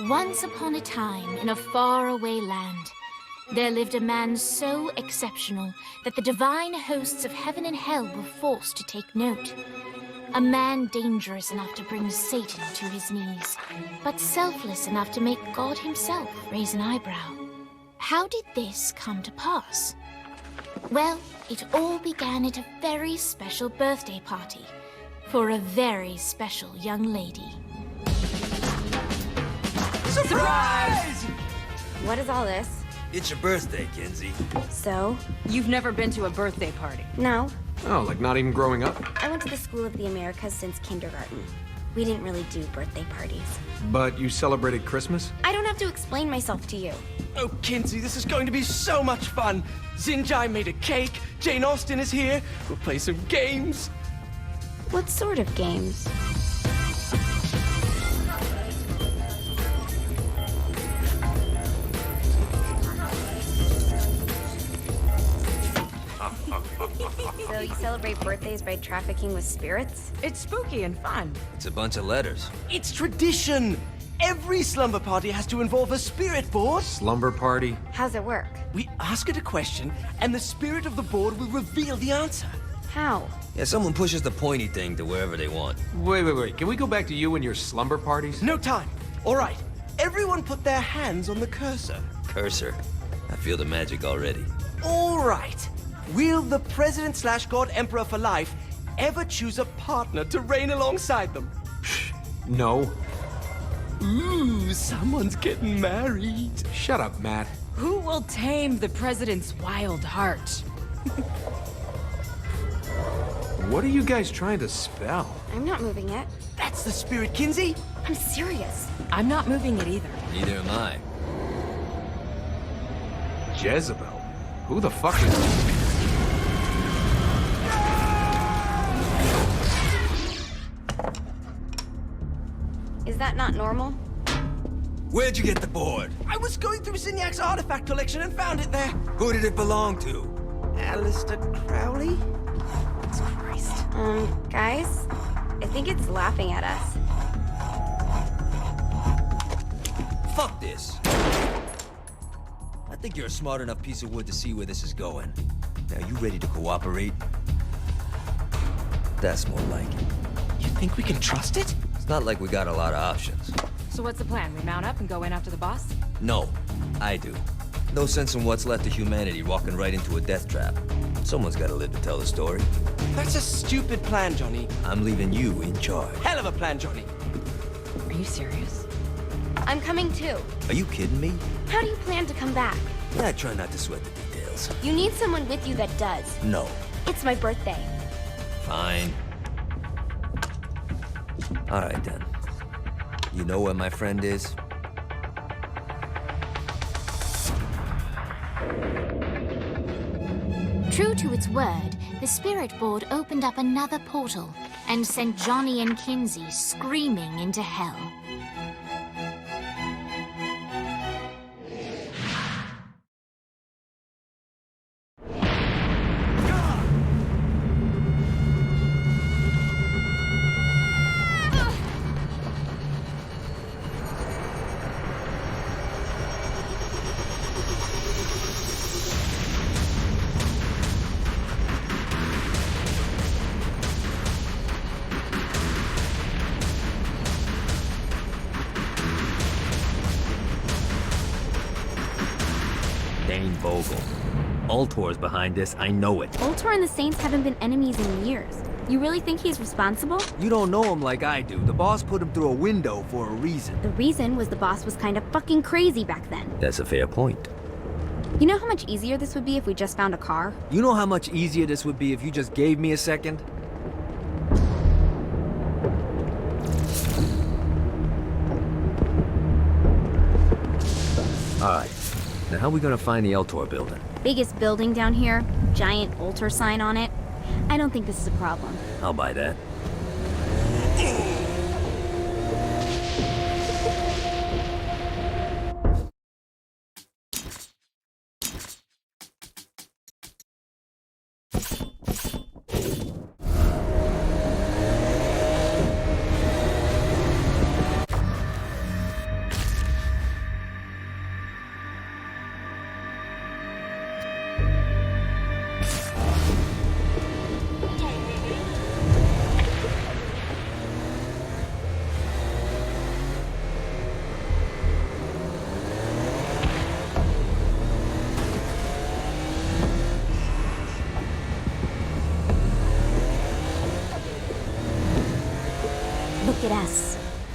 Once upon a time, in a faraway land, there lived a man so exceptional that the divine hosts of heaven and hell were forced to take note. A man dangerous enough to bring Satan to his knees, but selfless enough to make God himself raise an eyebrow. How did this come to pass? Well, it all began at a very special birthday party for a very special young lady. Surprise! What is all this? It's your birthday, Kinsey. So? You've never been to a birthday party? No. Oh, like not even growing up? I went to the School of the Americas since kindergarten. We didn't really do birthday parties. But you celebrated Christmas? I don't have to explain myself to you. Oh, Kinsey, this is going to be so much fun. Zinjai made a cake, Jane Austen is here, we'll play some games. What sort of games? So you celebrate birthdays by trafficking with spirits? It's spooky and fun. It's a bunch of letters. It's tradition. Every slumber party has to involve a spirit board. Slumber party? How's it work? We ask it a question, and the spirit of the board will reveal the answer. How? Yeah, someone pushes the pointy thing to wherever they want. Wait. Can we go back to you and your slumber parties? No time. All right. Everyone put their hands on the cursor. Cursor. I feel the magic already. All right. Will the President/God Emperor for life ever choose a partner to reign alongside them? No. Ooh, someone's getting married. Shut up, Matt. Who will tame the president's wild heart? What are you guys trying to spell? I'm not moving it. That's the spirit, Kinsey. I'm serious. I'm not moving it either. Neither am I. Jezebel? Who the fuck is... Is that not normal? Where'd you get the board? I was going through Zignac's artifact collection and found it there. Who did it belong to? Alistair Crowley? Christ. Guys? I think it's laughing at us. Fuck this. I think you're a smart enough piece of wood to see where this is going. Now, you ready to cooperate? That's more like it. You think we can trust it? It's not like we got a lot of options. So what's the plan? We mount up and go in after the boss? No, I do. No sense in what's left of humanity walking right into a death trap. Someone's gotta live to tell the story. That's a stupid plan, Johnny. I'm leaving you in charge. Hell of a plan, Johnny. Are you serious? I'm coming too. Are you kidding me? How do you plan to come back? Yeah, I try not to sweat the details. You need someone with you that does. No. It's my birthday. Fine. All right, then. You know where my friend is? True to its word, the spirit board opened up another portal and sent Johnny and Kinsey screaming into hell. Dane Vogel. Ultor's behind this, I know it. Ultor and the Saints haven't been enemies in years. You really think he's responsible? You don't know him like I do. The boss put him through a window for a reason. The reason was the boss was kind of fucking crazy back then. That's a fair point. You know how much easier this would be if we just found a car? You know how much easier this would be if you just gave me a second? Alright. Now how are we gonna find the Eltor building? Biggest building down here, giant Ultor sign on it. I don't think this is a problem. I'll buy that.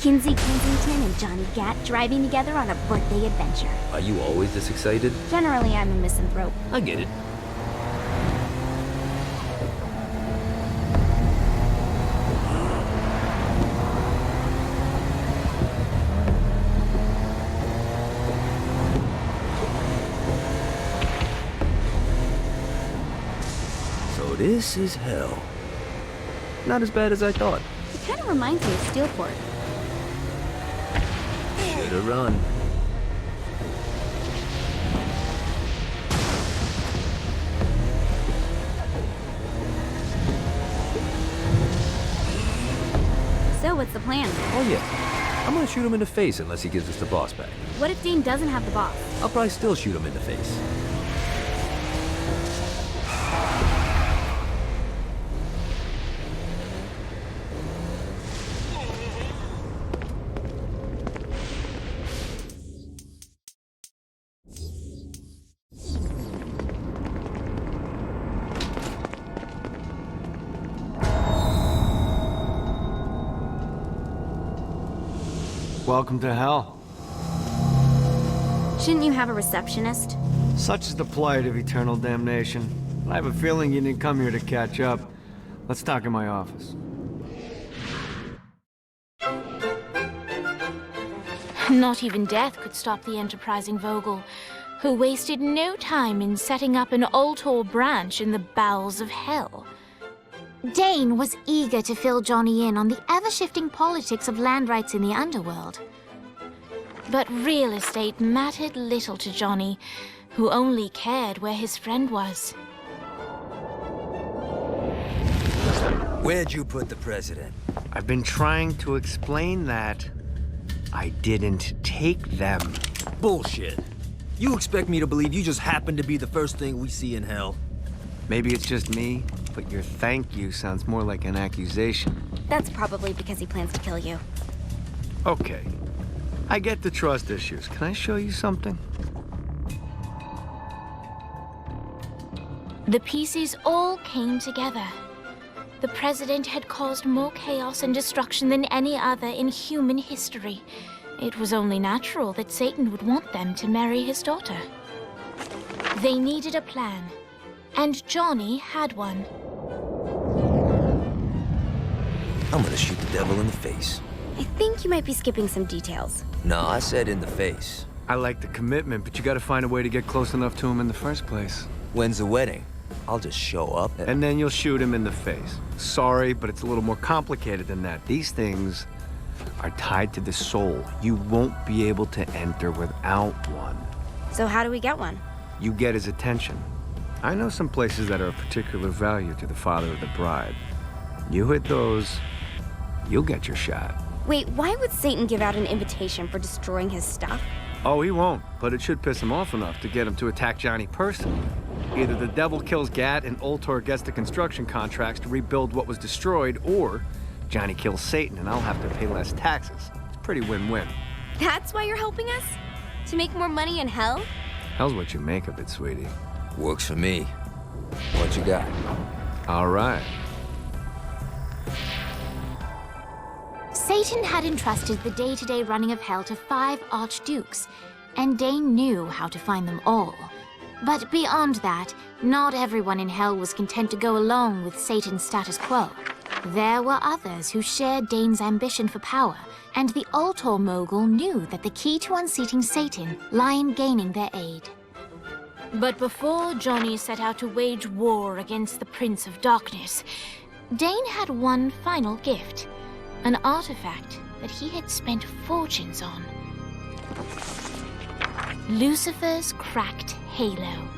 Kinsey Kensington and Johnny Gat driving together on a birthday adventure. Are you always this excited? Generally, I'm a misanthrope. I get it. So this is hell. Not as bad as I thought. It kind of reminds me of Steelport. Should've run. So, what's the plan? Oh yeah. I'm gonna shoot him in the face unless he gives us the boss back. What if Dane doesn't have the boss? I'll probably still shoot him in the face. Welcome to hell. Shouldn't you have a receptionist? Such is the plight of eternal damnation. I have a feeling you didn't come here to catch up. Let's talk in my office. Not even death could stop the enterprising Vogel, who wasted no time in setting up an Ultor branch in the bowels of hell. Dane was eager to fill Johnny in on the ever-shifting politics of land rights in the underworld. But real estate mattered little to Johnny, who only cared where his friend was. Where'd you put the president? I've been trying to explain that. I didn't take them. Bullshit. You expect me to believe you just happened to be the first thing we see in hell? Maybe it's just me, but your thank you sounds more like an accusation. That's probably because he plans to kill you. Okay. I get the trust issues. Can I show you something? The pieces all came together. The president had caused more chaos and destruction than any other in human history. It was only natural that Satan would want them to marry his daughter. They needed a plan, and Johnny had one. I'm gonna shoot the devil in the face. I think you might be skipping some details. No, I said in the face. I like the commitment, but you gotta find a way to get close enough to him in the first place. When's the wedding? I'll just show up And then you'll shoot him in the face. Sorry, but it's a little more complicated than that. These things are tied to the soul. You won't be able to enter without one. So how do we get one? You get his attention. I know some places that are of particular value to the father of the bride. You hit those, you'll get your shot. Wait, why would Satan give out an invitation for destroying his stuff? Oh, he won't, but it should piss him off enough to get him to attack Johnny personally. Either the devil kills Gat and Ultor gets the construction contracts to rebuild what was destroyed, or Johnny kills Satan and I'll have to pay less taxes. It's pretty win-win. That's why you're helping us? To make more money in hell? Hell's what you make of it, sweetie. Works for me. What you got? All right. Satan had entrusted the day-to-day running of hell to 5 archdukes, and Dane knew how to find them all. But beyond that, not everyone in hell was content to go along with Satan's status quo. There were others who shared Dane's ambition for power, and the Ultor mogul knew that the key to unseating Satan lay in gaining their aid. But before Johnny set out to wage war against the Prince of Darkness, Dane had one final gift, an artifact that he had spent fortunes on. Lucifer's cracked halo.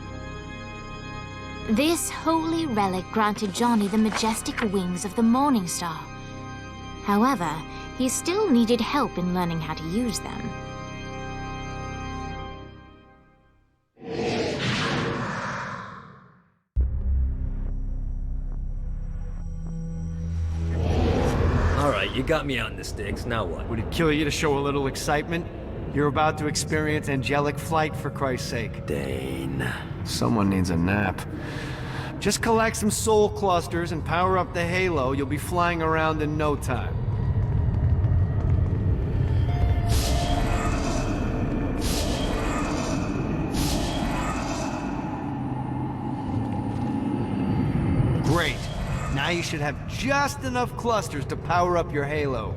This holy relic granted Johnny the majestic wings of the Morning Star. However, he still needed help in learning how to use them. All right, you got me out in the sticks. Now what? Would it kill you to show a little excitement? You're about to experience angelic flight, for Christ's sake. Dane. Someone needs a nap. Just collect some soul clusters and power up the halo. You'll be flying around in no time. Now you should have just enough clusters to power up your halo.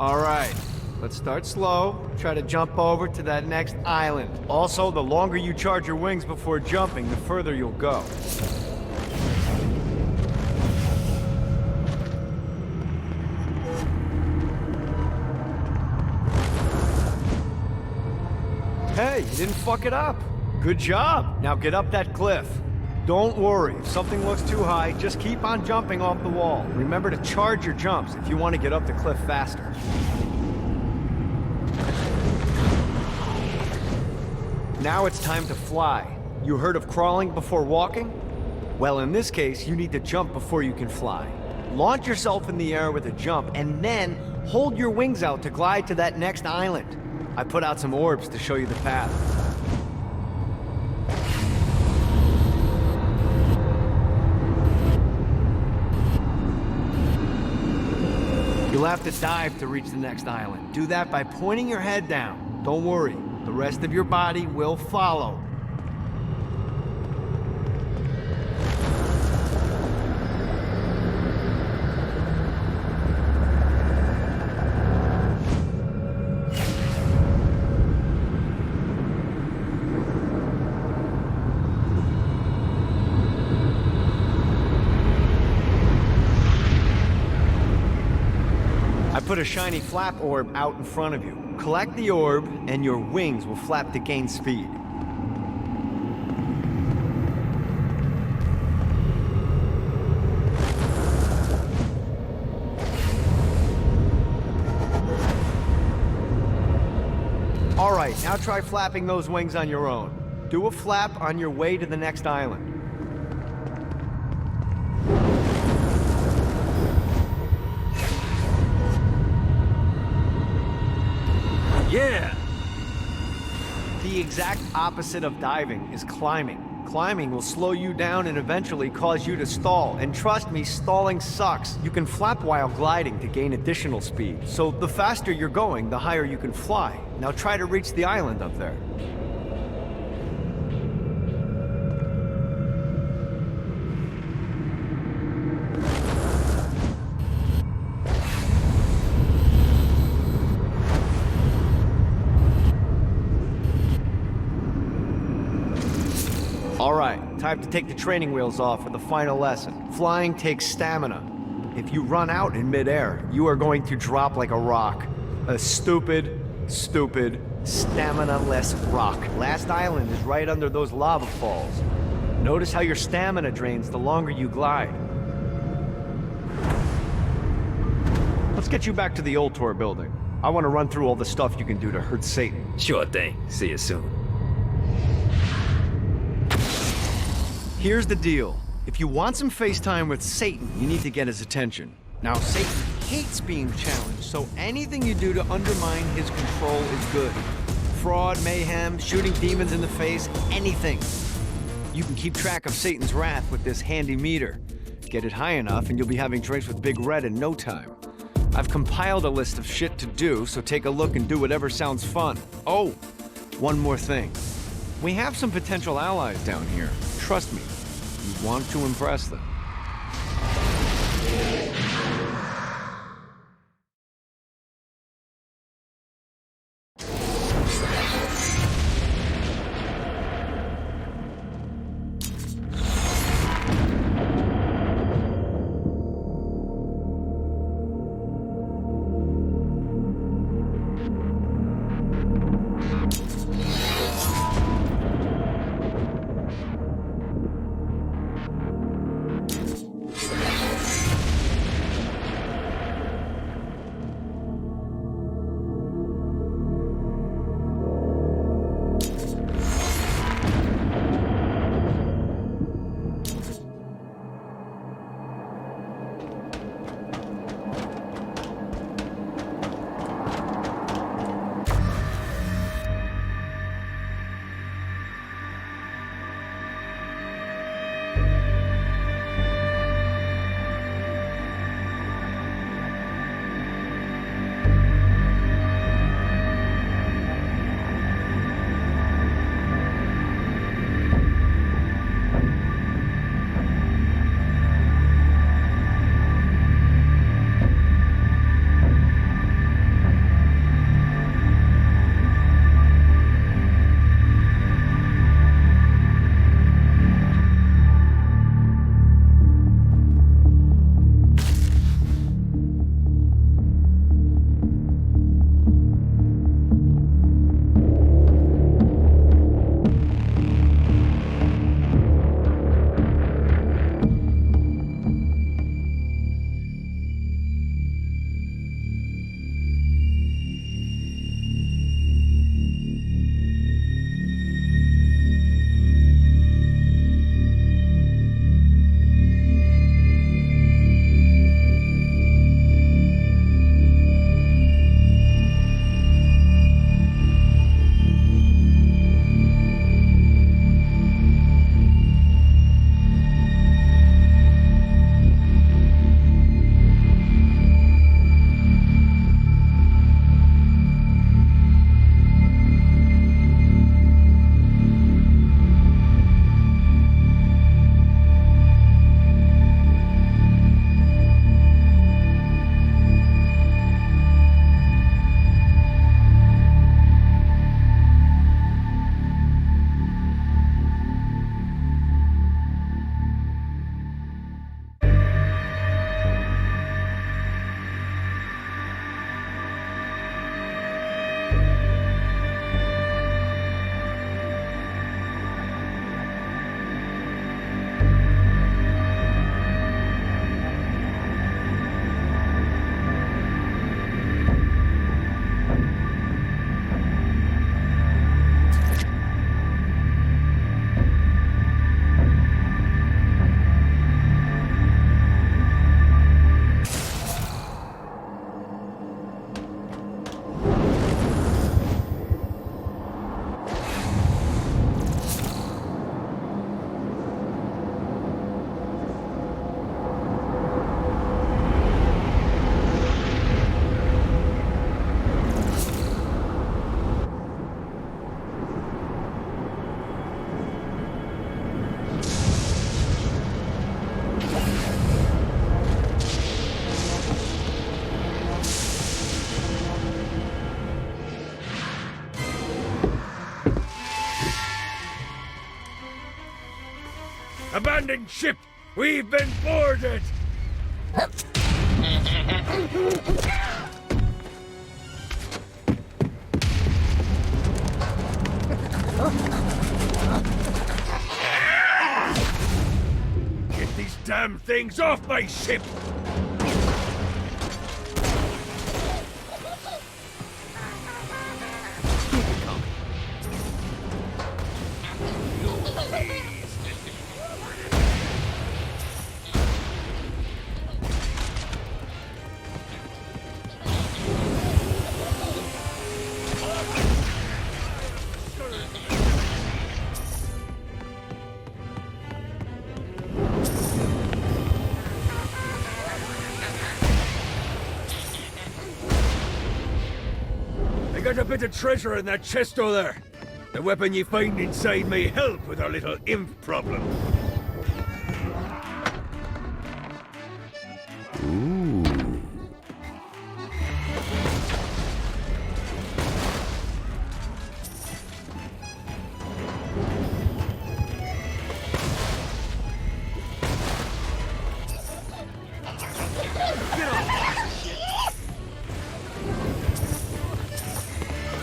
All right, let's start slow. Try to jump over to that next island. Also, the longer you charge your wings before jumping, the further you'll go. Hey, you didn't fuck it up. Good job. Now get up that cliff. Don't worry, if something looks too high, just keep on jumping off the wall. Remember to charge your jumps if you want to get up the cliff faster. Now it's time to fly. You heard of crawling before walking? Well, in this case, you need to jump before you can fly. Launch yourself in the air with a jump, and then hold your wings out to glide to that next island. I put out some orbs to show you the path. You'll have to dive to reach the next island. Do that by pointing your head down. Don't worry, the rest of your body will follow. I put a shiny flap orb out in front of you. Collect the orb, and your wings will flap to gain speed. All right, now try flapping those wings on your own. Do a flap on your way to the next island. Yeah! The exact opposite of diving is climbing. Climbing will slow you down and eventually cause you to stall. And trust me, stalling sucks. You can flap while gliding to gain additional speed. So the faster you're going, the higher you can fly. Now try to reach the island up there. All right, time to take the training wheels off for the final lesson. Flying takes stamina. If you run out in midair, you are going to drop like a rock. A stupid, stamina-less rock. Last island is right under those lava falls. Notice how your stamina drains the longer you glide. Let's get you back to the old tour building. I want to run through all the stuff you can do to hurt Satan. Sure thing. See you soon. Here's the deal. If you want some FaceTime with Satan, you need to get his attention. Now, Satan hates being challenged, so anything you do to undermine his control is good. Fraud, mayhem, shooting demons in the face, anything. You can keep track of Satan's wrath with this handy meter. Get it high enough and you'll be having drinks with Big Red in no time. I've compiled a list of shit to do, so take a look and do whatever sounds fun. Oh, one more thing. We have some potential allies down here. Trust me, you want to impress them. abandoned ship! We've been boarded! Get these damn things off my ship! I got a bit of treasure in that chest over there. The weapon you find inside may help with our little imp problem.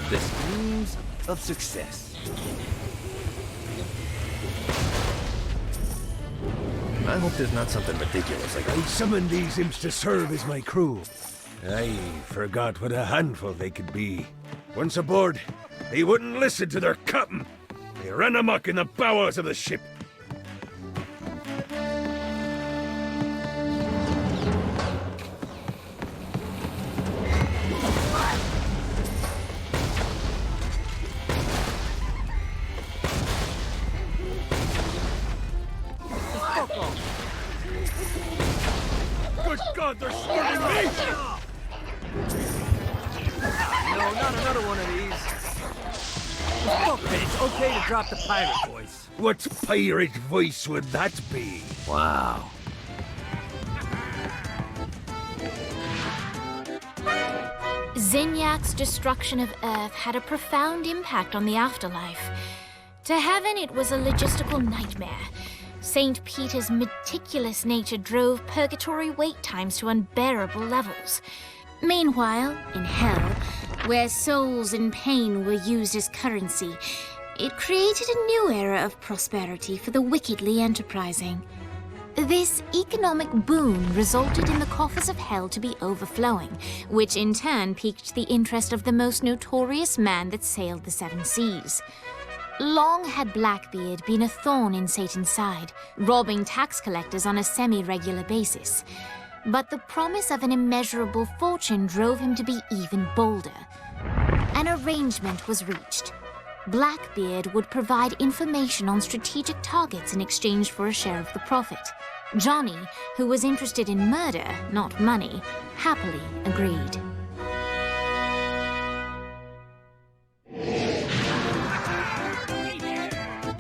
The screams of success. I hope there's not something ridiculous like I summoned these imps to serve as my crew. I forgot what a handful they could be. Once aboard, they wouldn't listen to their captain. They ran amok in the bowels of the ship. Good God, they're swarming me! No, not another one of these. Look, it's okay to drop the pirate voice. What pirate voice would that be? Wow. Zinyak's destruction of Earth had a profound impact on the afterlife. To heaven, it was a logistical nightmare. St. Peter's meticulous nature drove purgatory wait times to unbearable levels. Meanwhile, in hell, where souls in pain were used as currency, it created a new era of prosperity for the wickedly enterprising. This economic boon resulted in the coffers of hell to be overflowing, which in turn piqued the interest of the most notorious man that sailed the seven seas. Long had Blackbeard been a thorn in Satan's side, robbing tax collectors on a semi-regular basis. But the promise of an immeasurable fortune drove him to be even bolder. An arrangement was reached. Blackbeard would provide information on strategic targets in exchange for a share of the profit. Johnny, who was interested in murder, not money, happily agreed.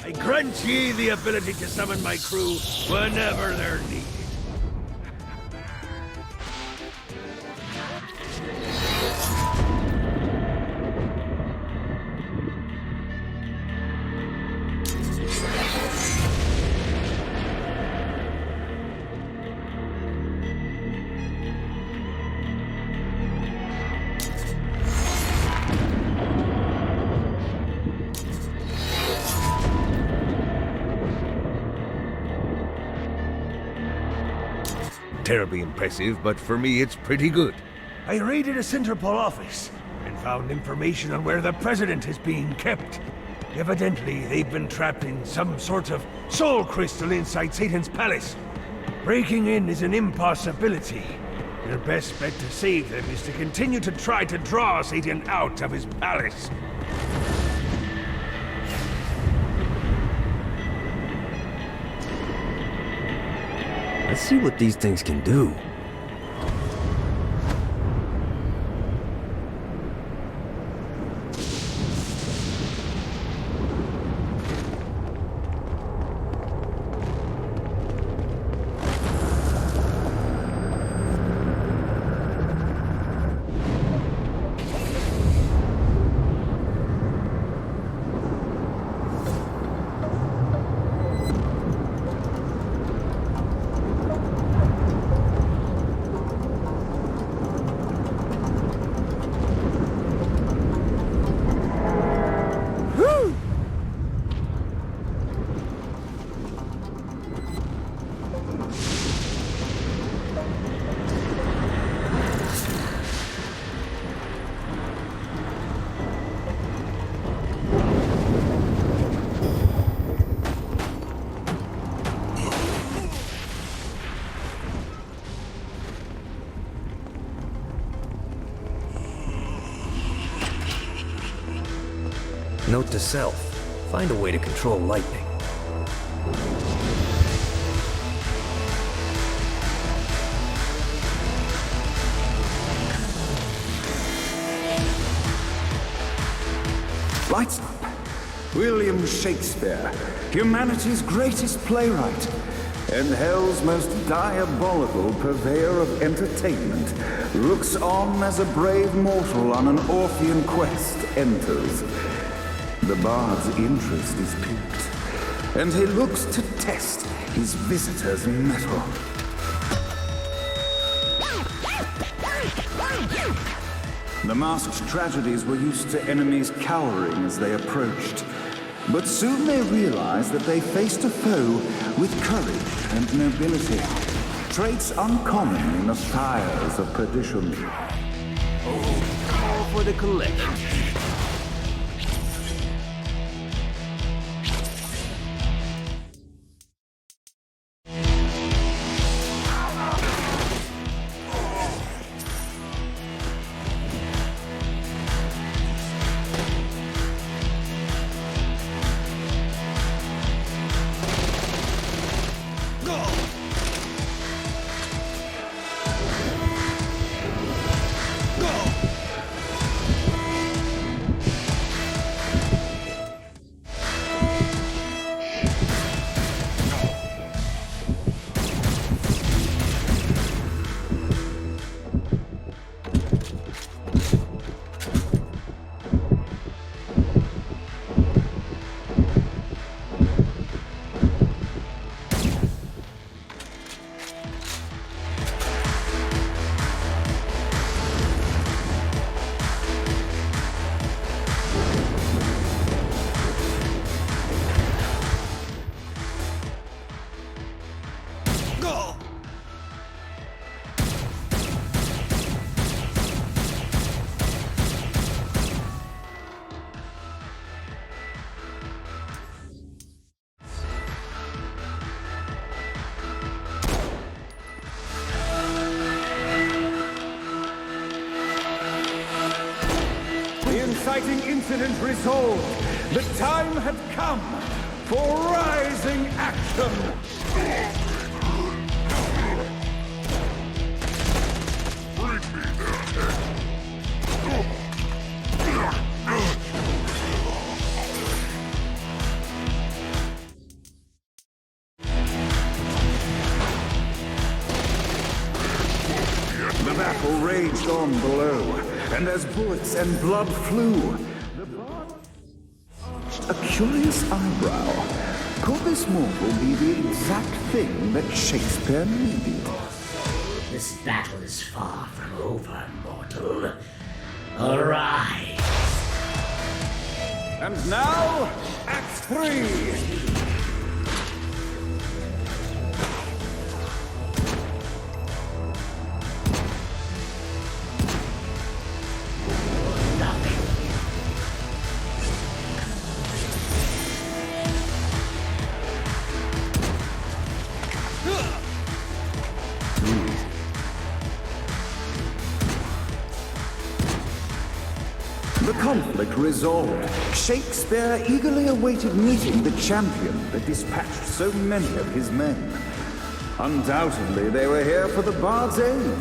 I grant ye the ability to summon my crew whenever they're needed. Terribly impressive, but for me it's pretty good. I raided a Centerpol office and found information on where the president is being kept. Evidently, they've been trapped in some sort of soul crystal inside Satan's palace. Breaking in is an impossibility. Your best bet to save them is to continue to try to draw Satan out of his palace. Let's see what these things can do. Note to self, find a way to control lightning. Lights up. William Shakespeare, humanity's greatest playwright, and hell's most diabolical purveyor of entertainment, looks on as a brave mortal on an Orphean quest enters. The bard's interest is piqued, and he looks to test his visitor's mettle. The masked tragedies were used to enemies cowering as they approached. But soon they realized that they faced a foe with courage and nobility, traits uncommon in the fires of perdition. All for the collection. Inciting incident resolved. The time had come for rising action. The battle raged on below, and as bullets and blood flew, the bard arched a curious eyebrow. Could this mortal be the exact thing that Shakespeare needed? This battle is far from over, mortal. Arise! And now, Act 3! The conflict resolved. Shakespeare eagerly awaited meeting the champion that dispatched so many of his men. Undoubtedly, they were here for the bard's aid.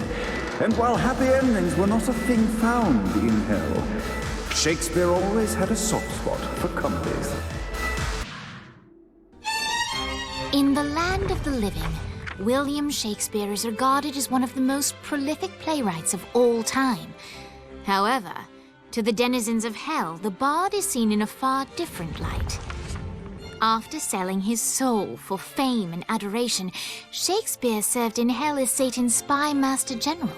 And while happy endings were not a thing found in hell, Shakespeare always had a soft spot for comedies. In the land of the living, William Shakespeare is regarded as one of the most prolific playwrights of all time. However, to the denizens of hell, the bard is seen in a far different light. After selling his soul for fame and adoration, Shakespeare served in hell as Satan's spy master general.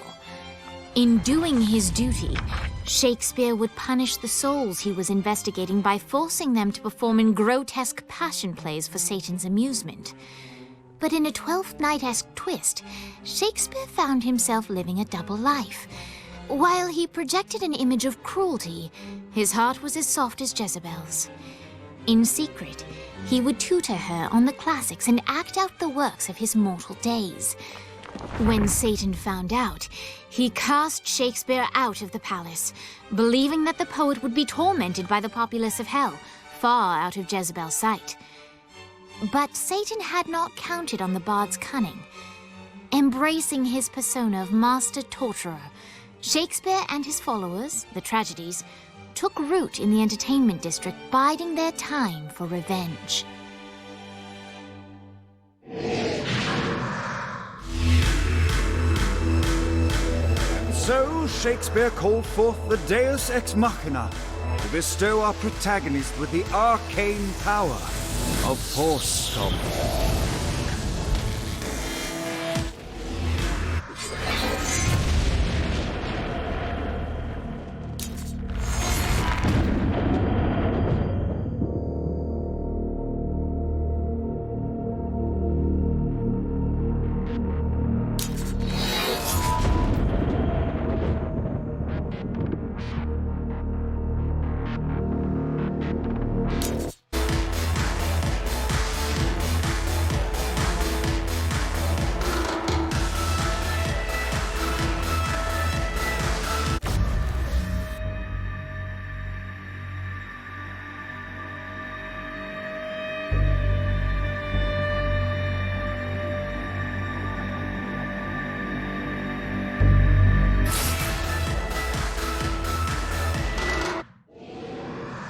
In doing his duty, Shakespeare would punish the souls he was investigating by forcing them to perform in grotesque passion plays for Satan's amusement. But in a Twelfth Night-esque twist, Shakespeare found himself living a double life. While he projected an image of cruelty, his heart was as soft as Jezebel's. In secret, he would tutor her on the classics and act out the works of his mortal days. When Satan found out, he cast Shakespeare out of the palace, believing that the poet would be tormented by the populace of hell, far out of Jezebel's sight. But Satan had not counted on the bard's cunning. Embracing his persona of master torturer, Shakespeare and his followers, the tragedies, took root in the entertainment district, biding their time for revenge. So Shakespeare called forth the Deus Ex Machina to bestow our protagonist with the arcane power of Force Stomp.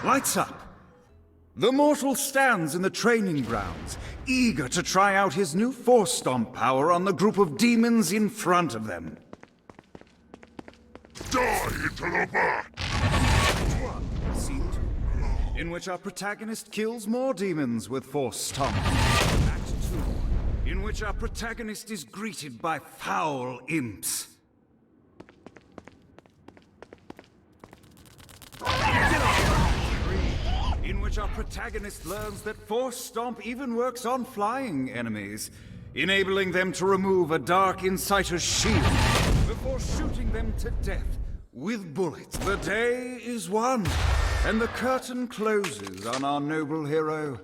Lights up! The mortal stands in the training grounds, eager to try out his new Force Stomp power on the group of demons in front of them. Die into the back! Scene 2, in which our protagonist kills more demons with Force Stomp. Act 2, in which our protagonist is greeted by foul imps. In which our protagonist learns that Force Stomp even works on flying enemies, enabling them to remove a Dark Inciter's shield before shooting them to death with bullets. The day is won, and the curtain closes on our noble hero.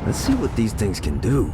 Let's see what these things can do.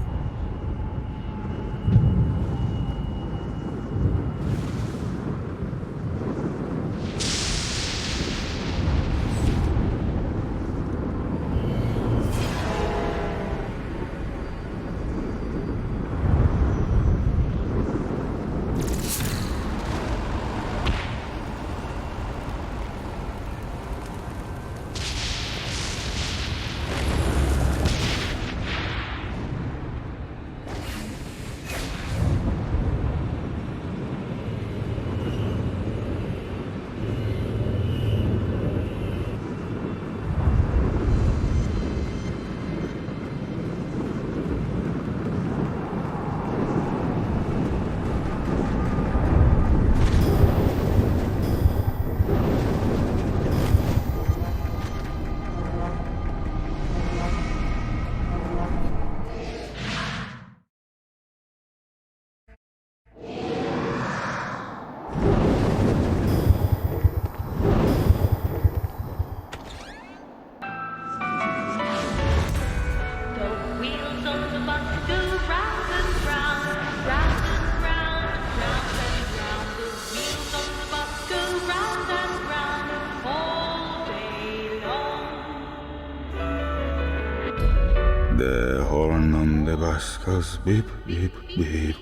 The horn on the bus goes beep, beep, beep,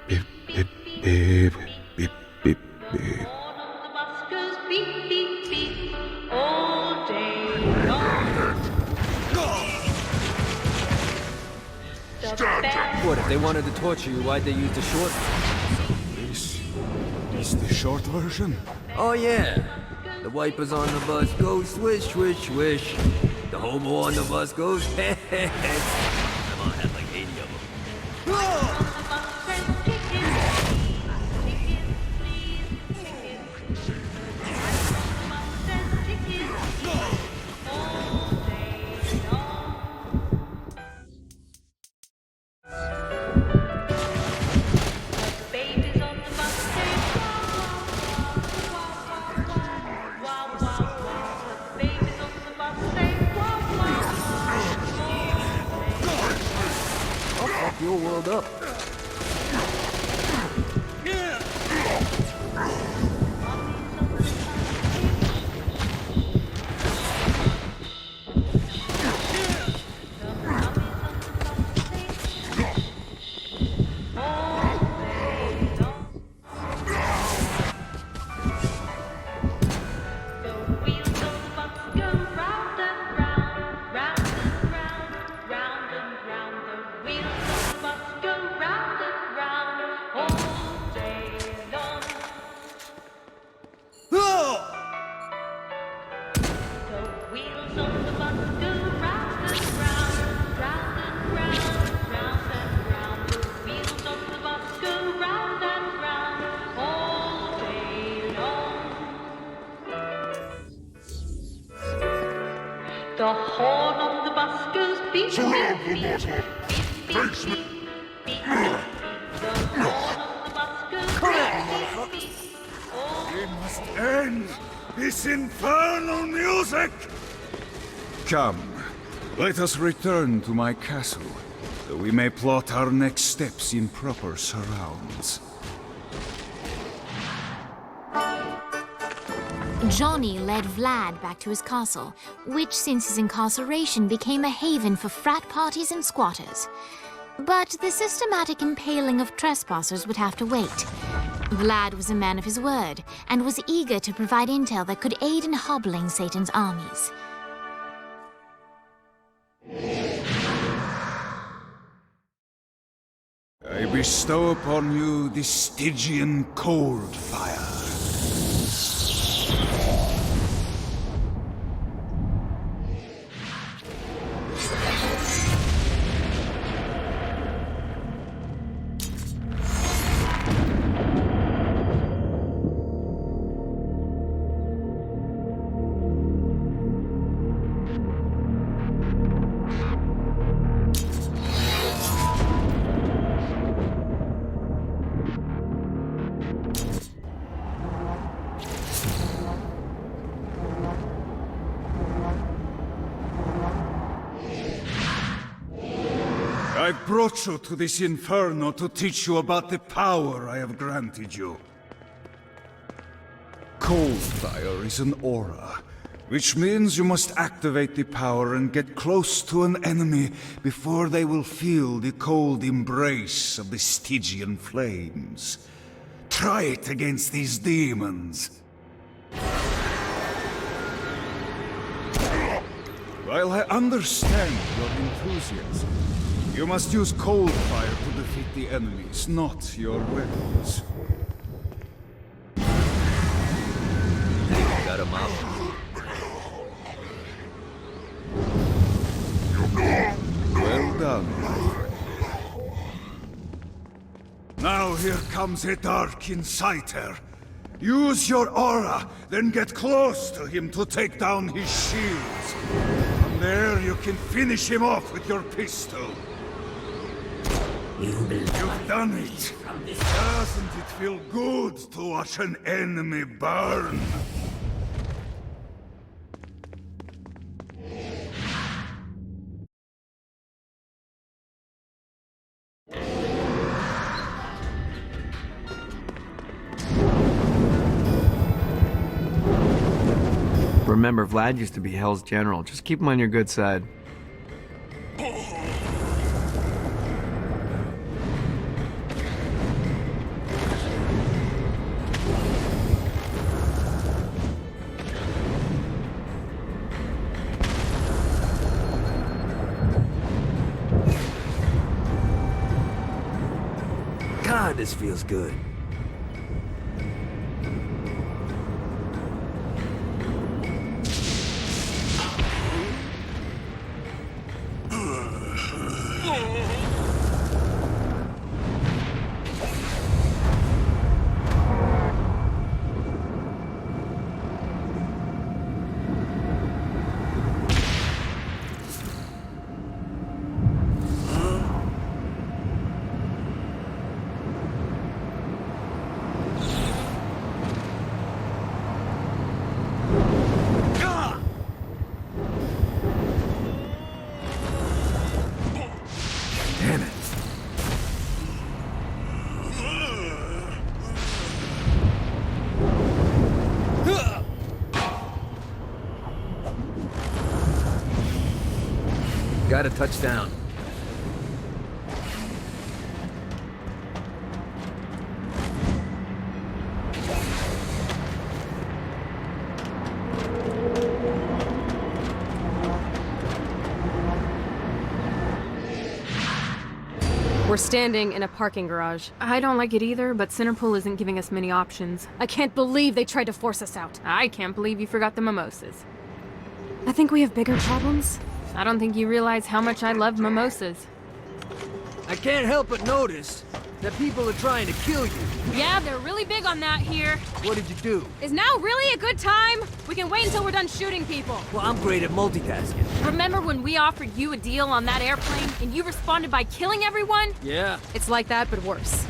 beep, beep, beep, beep, beep, beep. What, if they wanted to torture you, why'd they use the short one? This is the short version. Oh yeah. The wipers on the bus go swish, swish, swish. The homo on the bus goes head. Come on, had like 80 of them. Your world up. The horn on the bus goes beep, Surround beep, the bottle. Face me. beep, beep. The horn on the bus goes beep, beep, beep. We must end this infernal music! Come, let us return to my castle, so we may plot our next steps in proper surrounds. Johnny led Vlad back to his castle, which since his incarceration became a haven for frat parties and squatters. But the systematic impaling of trespassers would have to wait. Vlad was a man of his word, and was eager to provide intel that could aid in hobbling Satan's armies. I bestow upon you the Stygian cold fire. I brought you to this inferno to teach you about the power I have granted you. Cold fire is an aura, which means you must activate the power and get close to an enemy before they will feel the cold embrace of the Stygian flames. Try it against these demons. While I understand your enthusiasm, you must use cold fire to defeat the enemies, not your weapons. Got him out. Well done, my friend. Now here comes a dark inciter. Use your aura, then get close to him to take down his shields. From there you can finish him off with your pistol. You've done it. Doesn't it feel good to watch an enemy burn? Remember, Vlad used to be Hell's general. Just keep him on your good side. God, this feels good. Got a touchdown. We're standing in a parking garage. I don't like it either, but Centerpool isn't giving us many options. I can't believe they tried to force us out. I can't believe you forgot the mimosas. I think we have bigger problems. I don't think you realize how much I love mimosas. I can't help but notice that people are trying to kill you. Yeah, they're really big on that here. What did you do? Is now really a good time? We can wait until we're done shooting people. Well, I'm great at multitasking. Remember when we offered you a deal on that airplane and you responded by killing everyone? Yeah. It's like that, but worse.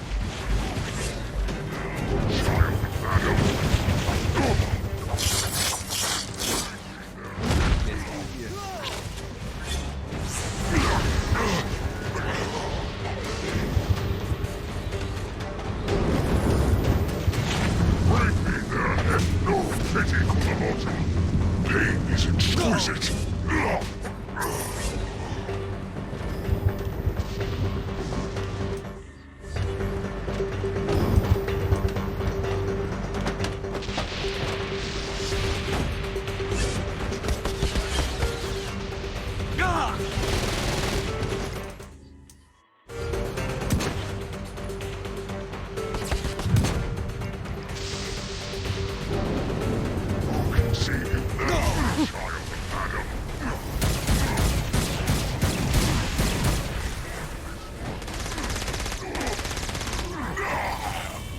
Pain is exquisite.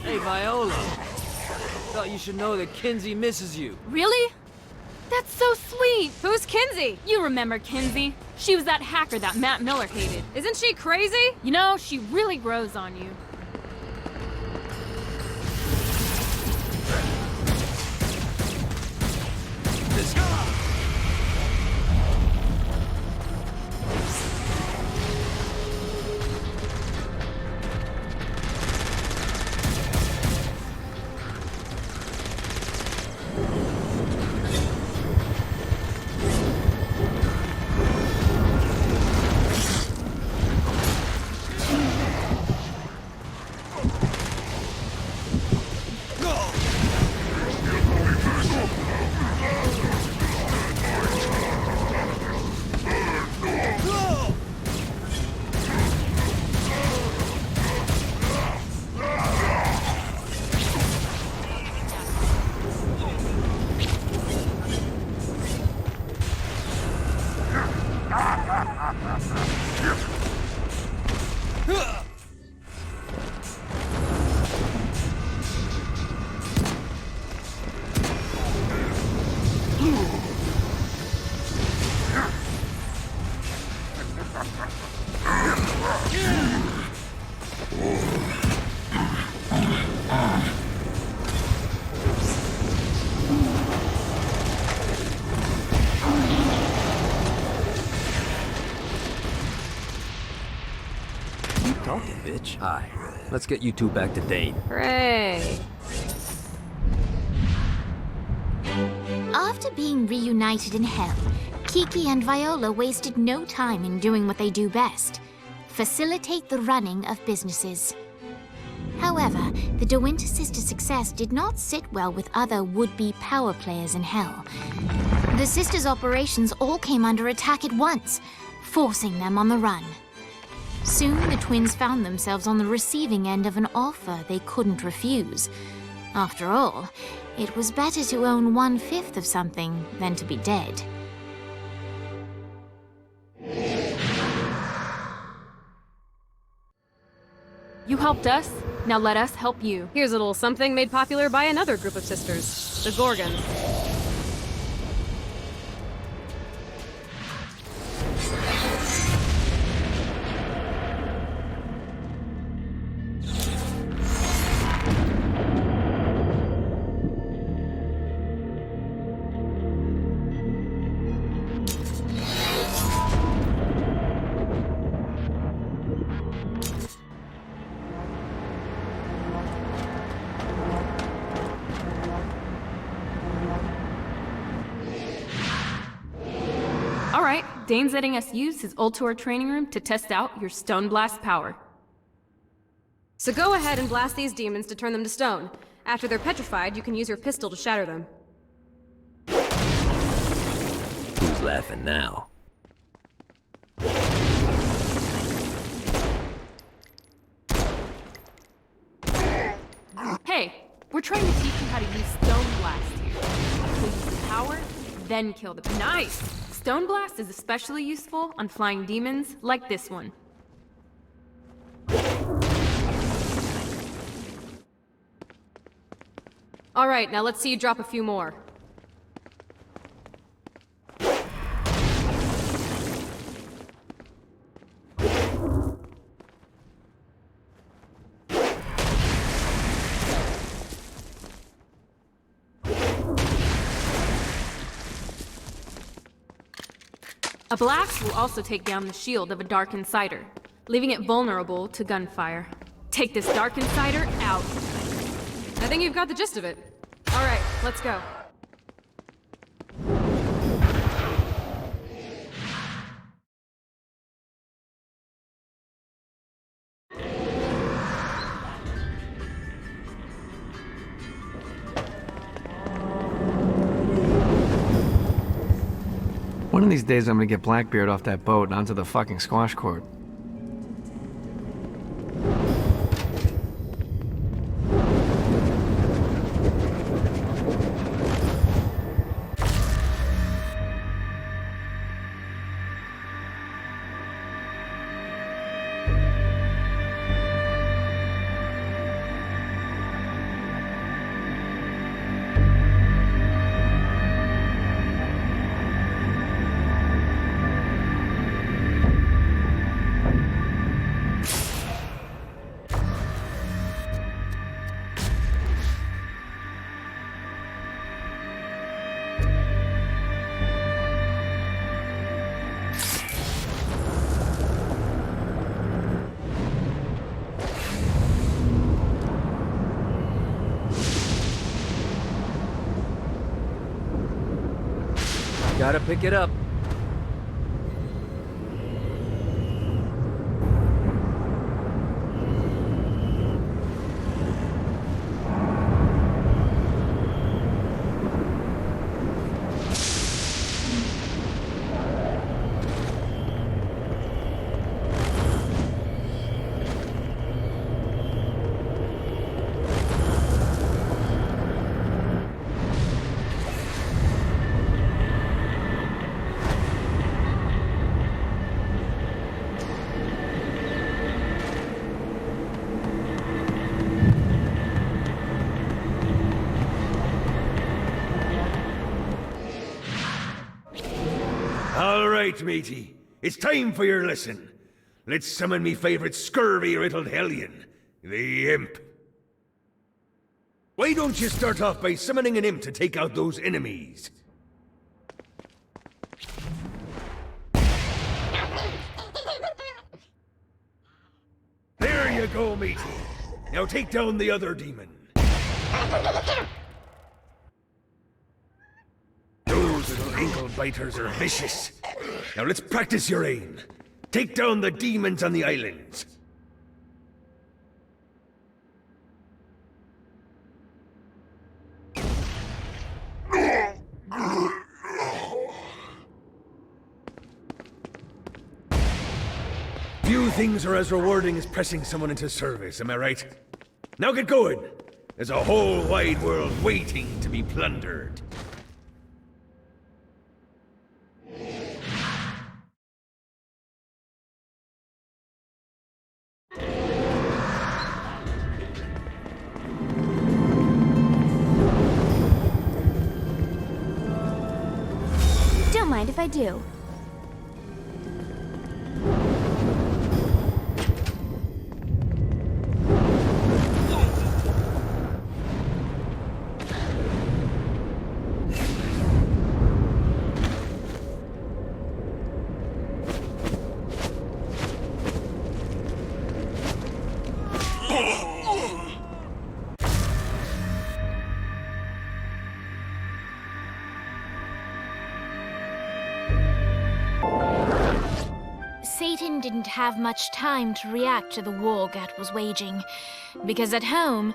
Hey, Viola. Thought you should know that Kinsey misses you. Really? That's so sweet. Who's Kinsey? You remember Kinsey. She was that hacker that Matt Miller hated. Isn't she crazy? You know, she really grows on you. Talking, bitch. Hi. Let's get you two back to Dane. Hooray. After being reunited in hell, Kiki and Viola wasted no time in doing what they do best: facilitate the running of businesses. However, the De Winter sisters' success did not sit well with other would-be power players in hell. The sisters' operations all came under attack at once, forcing them on the run. Soon, the twins found themselves on the receiving end of an offer they couldn't refuse. After all, it was better to own 1/5 of something than to be dead. You helped us, now let us help you. Here's a little something made popular by another group of sisters, the Gorgons. Alright, Dane's letting us use his Ultor training room to test out your Stone Blast power. So go ahead and blast these demons to turn them to stone. After they're petrified, you can use your pistol to shatter them. Who's laughing now? Hey, we're trying to teach you how to use Stone Blast here. So use the power, then kill them. Nice! Stone Blast is especially useful on flying demons like this one. Alright, now let's see you drop a few more. A blast will also take down the shield of a Dark Insider, leaving it vulnerable to gunfire. Take this Dark Insider out. I think you've got the gist of it. Alright, let's go. One of these days I'm gonna get Blackbeard off that boat and onto the fucking squash court. Gotta pick it up. All right, matey. It's time for your lesson. Let's summon me favorite scurvy-riddled hellion, the Imp. Why don't you start off by summoning an Imp to take out those enemies? There you go, matey. Now take down the other demon. Those little ankle biters are vicious. Now let's practice your aim. Take down the demons on the islands. Few things are as rewarding as pressing someone into service, am I right? Now get going! There's a whole wide world waiting to be plundered. Don't mind if I do. Satan didn't have much time to react to the war Gat was waging, because at home,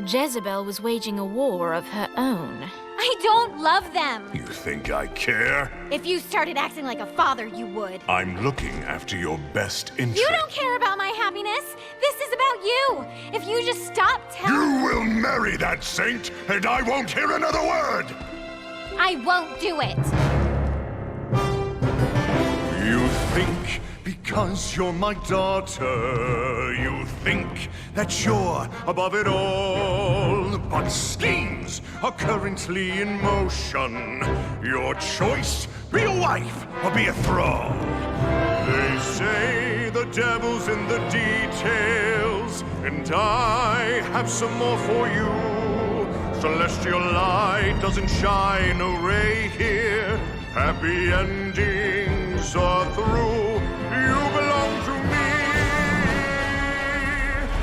Jezebel was waging a war of her own. I don't love them! You think I care? If you started acting like a father, you would. I'm looking after your best interest. You don't care about my happiness! This is about you! If you just stop telling— You will marry that saint, and I won't hear another word! I won't do it! You think because you're my daughter, you think that you're above it all. But schemes are currently in motion. Your choice, be a wife or be a thrall. They say the devil's in the details, and I have some more for you. Celestial light doesn't shine a ray here. Happy endings are through. You belong to me.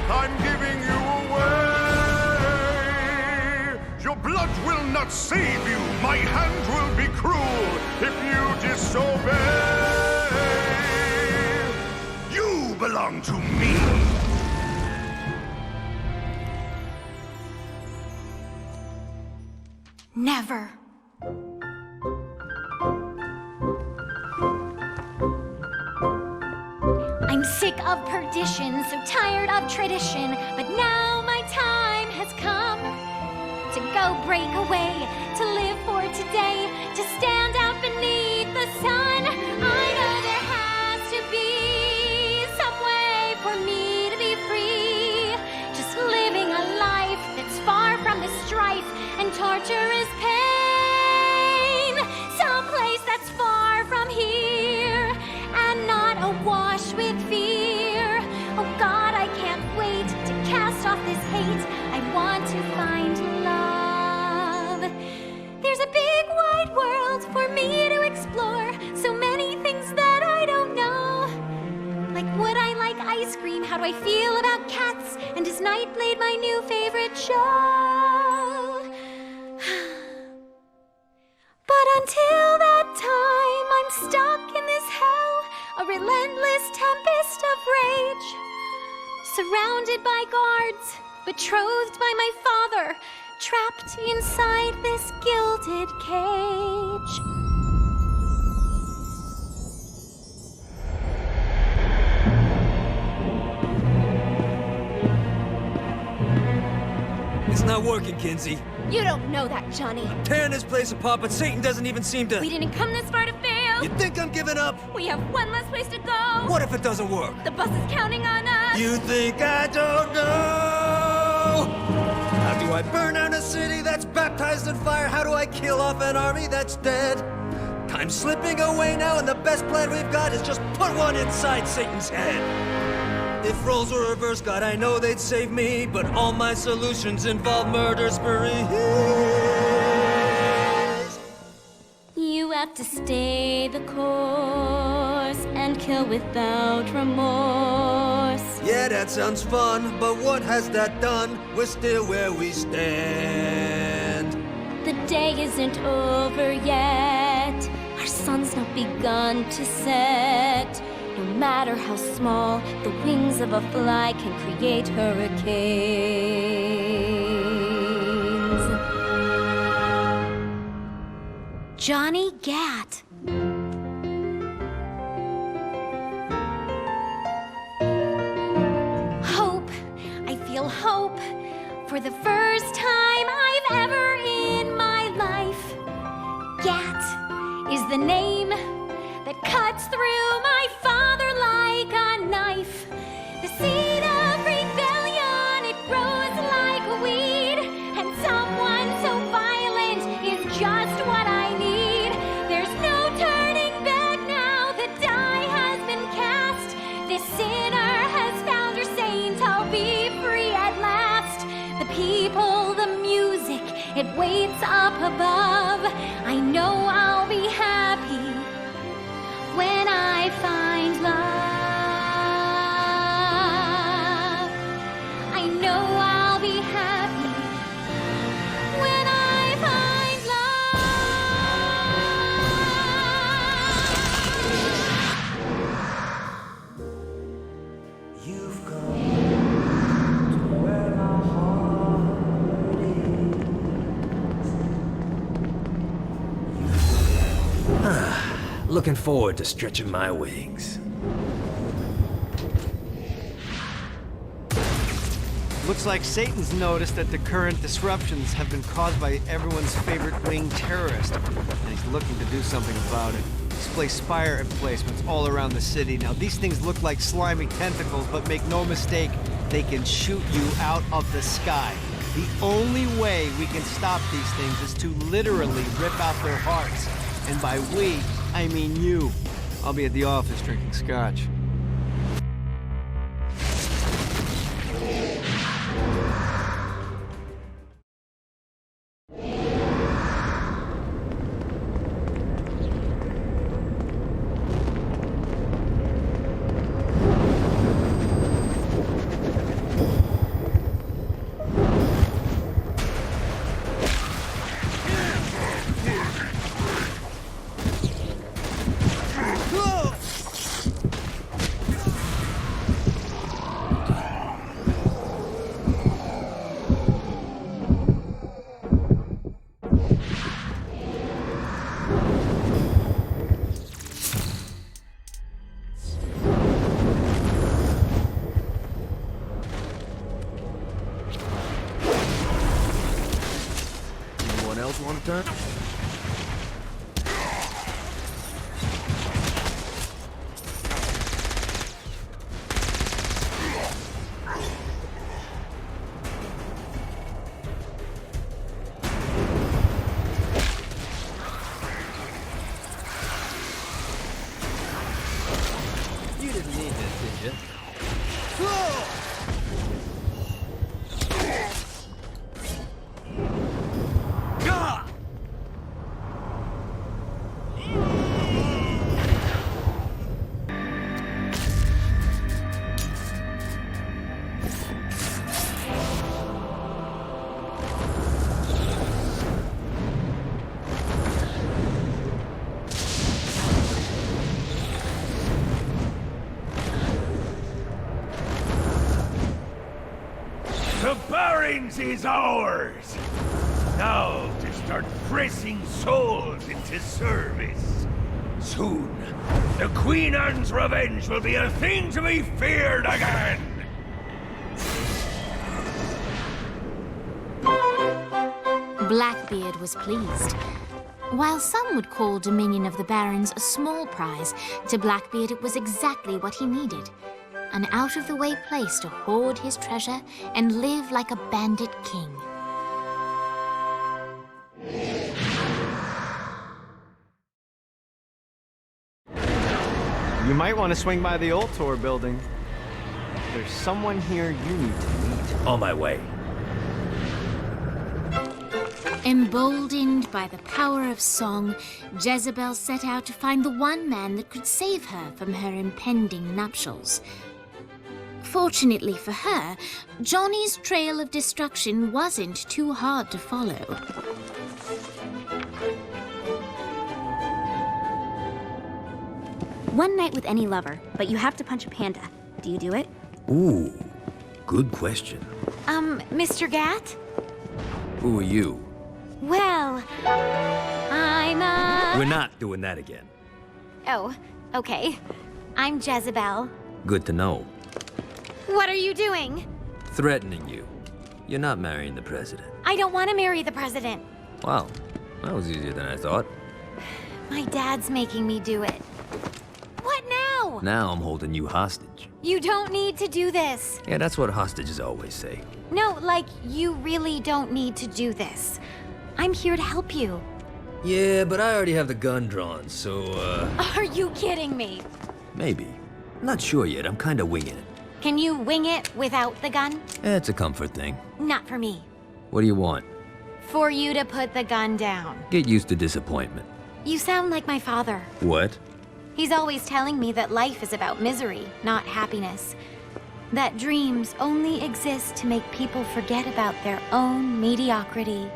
I'm giving you away. Your blood will not save you. My hand will be cruel if you disobey. You belong to me. Never. I'm sick of perdition, so tired of tradition, but now my time has come to go break away, to live for today, to stand out beneath the sun. I know there has to be some way for me to be free, just living a life that's far from the strife and torturous pain, someplace that's far from here and not awash with fear. Oh God, I can't wait to cast off this hate. I want to find love. There's a big wide world for me to explore. So many things that I don't know. Like, would I like ice cream? How do I feel about cats? And is Nightblade my new favorite show? But until that time, I'm stuck in this hell, a relentless tempest of rage. Surrounded by guards, betrothed by my father, trapped inside this gilded cage. It's not working, Kinsey. You don't know that, Johnny. Tearing this place apart, but Satan doesn't even seem to... We didn't come this far to fail. You think I'm giving up? We have one less place to go. What if it doesn't work? The bus is counting on us. You think I don't know? How do I burn down a city that's baptized in fire? How do I kill off an army that's dead? Time's slipping away now, and the best plan we've got is just put one inside Satan's head. If roles were reversed, God, I know they'd save me, but all my solutions involve murder sprees. You have to stay the course and kill without remorse. Yeah, that sounds fun, but what has that done? We're still where we stand. The day isn't over yet. Our sun's not begun to set. No matter how small, the wings of a fly can create hurricanes. Johnny Gat. the first time I've ever in my life. Gat is the name that cuts through my father like a knife. The seed of rebellion, it grows like a weed, and someone so violent is just what I need. There's no turning back now, the die has been cast. This sinner has found her saint, I'll be free at last. The people, the music, it waits up above. I know I'll be happy when I find love. I know I'll be happy when I find love. You've come to where my heart is. Looking forward to stretching my wings. Looks like Satan's noticed that the current disruptions have been caused by everyone's favorite winged terrorist, and he's looking to do something about it. Display spire emplacements all around the city. Now, these things look like slimy tentacles, but make no mistake, they can shoot you out of the sky. The only way we can stop these things is to literally rip out their hearts. And by we, I mean you. I'll be at the office drinking scotch. Want to turn? You didn't need this, did you? The Barrens is ours! Now to start pressing souls into service. Soon, the Queen Anne's revenge will be a thing to be feared again! Blackbeard was pleased. While some would call Dominion of the Barons a small prize, to Blackbeard it was exactly what he needed. An out-of-the-way place to hoard his treasure and live like a bandit king. You might want to swing by the Ultor building. There's someone here you need to meet. On my way. Emboldened by the power of song, Jezebel set out to find the one man that could save her from her impending nuptials. Fortunately for her, Johnny's trail of destruction wasn't too hard to follow. One night with any lover, but you have to punch a panda. Do you do it? Ooh, good question. Mr. Gat? Who are you? Well, We're not doing that again. Oh, okay. I'm Jezebel. Good to know. What are you doing? Threatening you. You're not marrying the president. I don't want to marry the president. Wow, that was easier than I thought. My dad's making me do it. What now? Now I'm holding you hostage. You don't need to do this. Yeah, that's what hostages always say. No, like, you really don't need to do this. I'm here to help you. Yeah, but I already have the gun drawn, so, Are you kidding me? maybe. Not sure yet, I'm kinda winging it. Can you wing it without the gun? It's a comfort thing. Not for me. What do you want? For you to put the gun down. Get used to disappointment. You sound like my father. What? He's always telling me that life is about misery, not happiness. That dreams only exist to make people forget about their own mediocrity.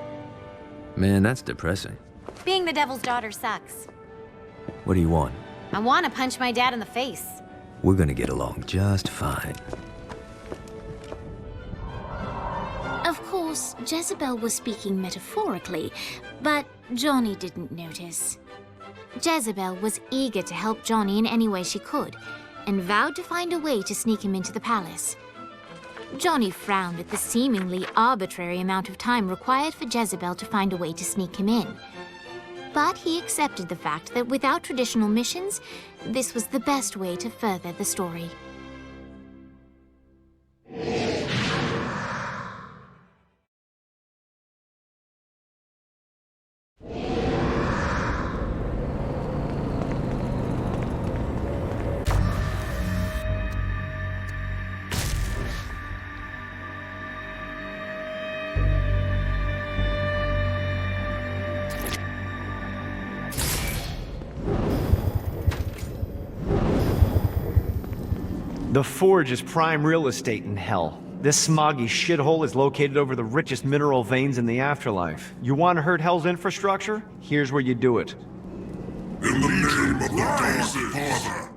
Man, that's depressing. Being the devil's daughter sucks. What do you want? I want to punch my dad in the face. We're gonna get along just fine. Of course, Jezebel was speaking metaphorically, but Johnny didn't notice. Jezebel was eager to help Johnny in any way she could, and vowed to find a way to sneak him into the palace. Johnny frowned at the seemingly arbitrary amount of time required for Jezebel to find a way to sneak him in. But he accepted the fact that without traditional missions, this was the best way to further the story. The Forge is prime real estate in hell. This smoggy shithole is located over the richest mineral veins in the afterlife. You want to hurt Hell's infrastructure? Here's where you do it. In the name of the Dark Father.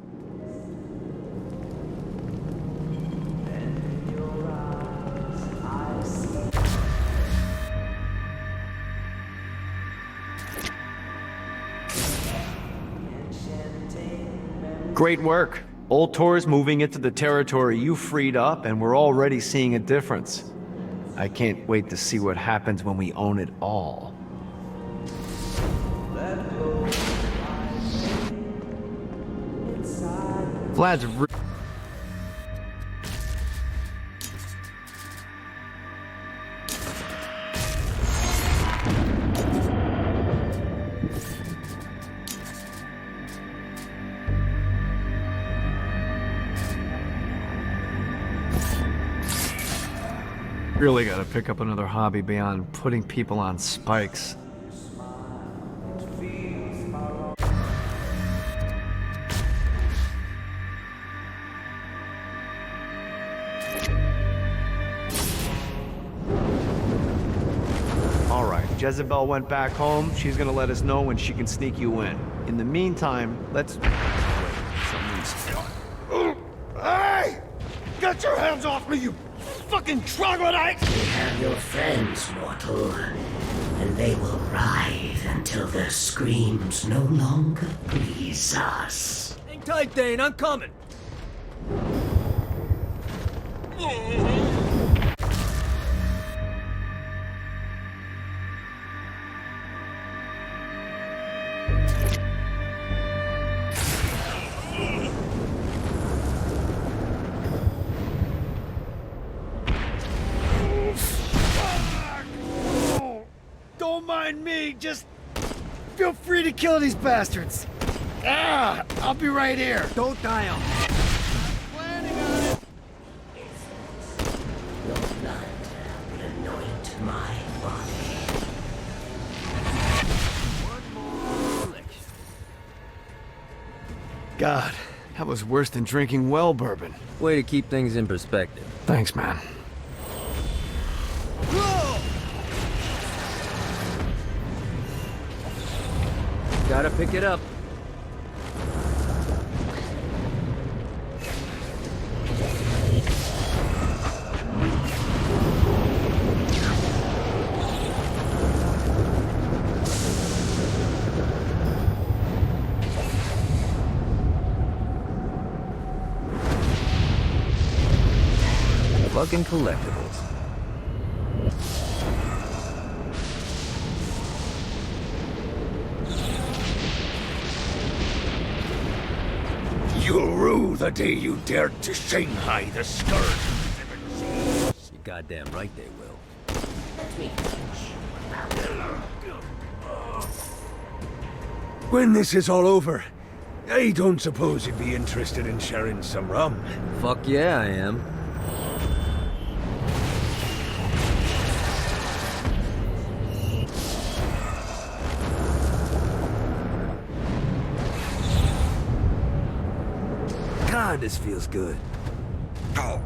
Great work. Ultor's moving into the territory you freed up, and we're already seeing a difference. I can't wait to see what happens when we own it all. Vlad's really gotta pick up another hobby beyond putting people on spikes. Alright, Jezebel went back home. She's gonna let us know when she can sneak you in. In the meantime, let's... Wait, someone's... Hey! Get your hands off me, you fucking troglodyte! We have your friends, mortal, and they will writhe until their screams no longer please us. Hang tight, Dane, I'm coming. Don't mind me, just feel free to kill these bastards. Ah, I'll be right here. Don't die on me. Your blood will anoint my body. God, that was worse than drinking well bourbon. Way to keep things in perspective. Thanks, man. Gotta pick it up. Fucking collectibles. You'll rue the day you dared to Shanghai the Scourge. You're goddamn right they will. When this is all over, I don't suppose you'd be interested in sharing some rum. Fuck yeah, I am. God, this feels good. Oh.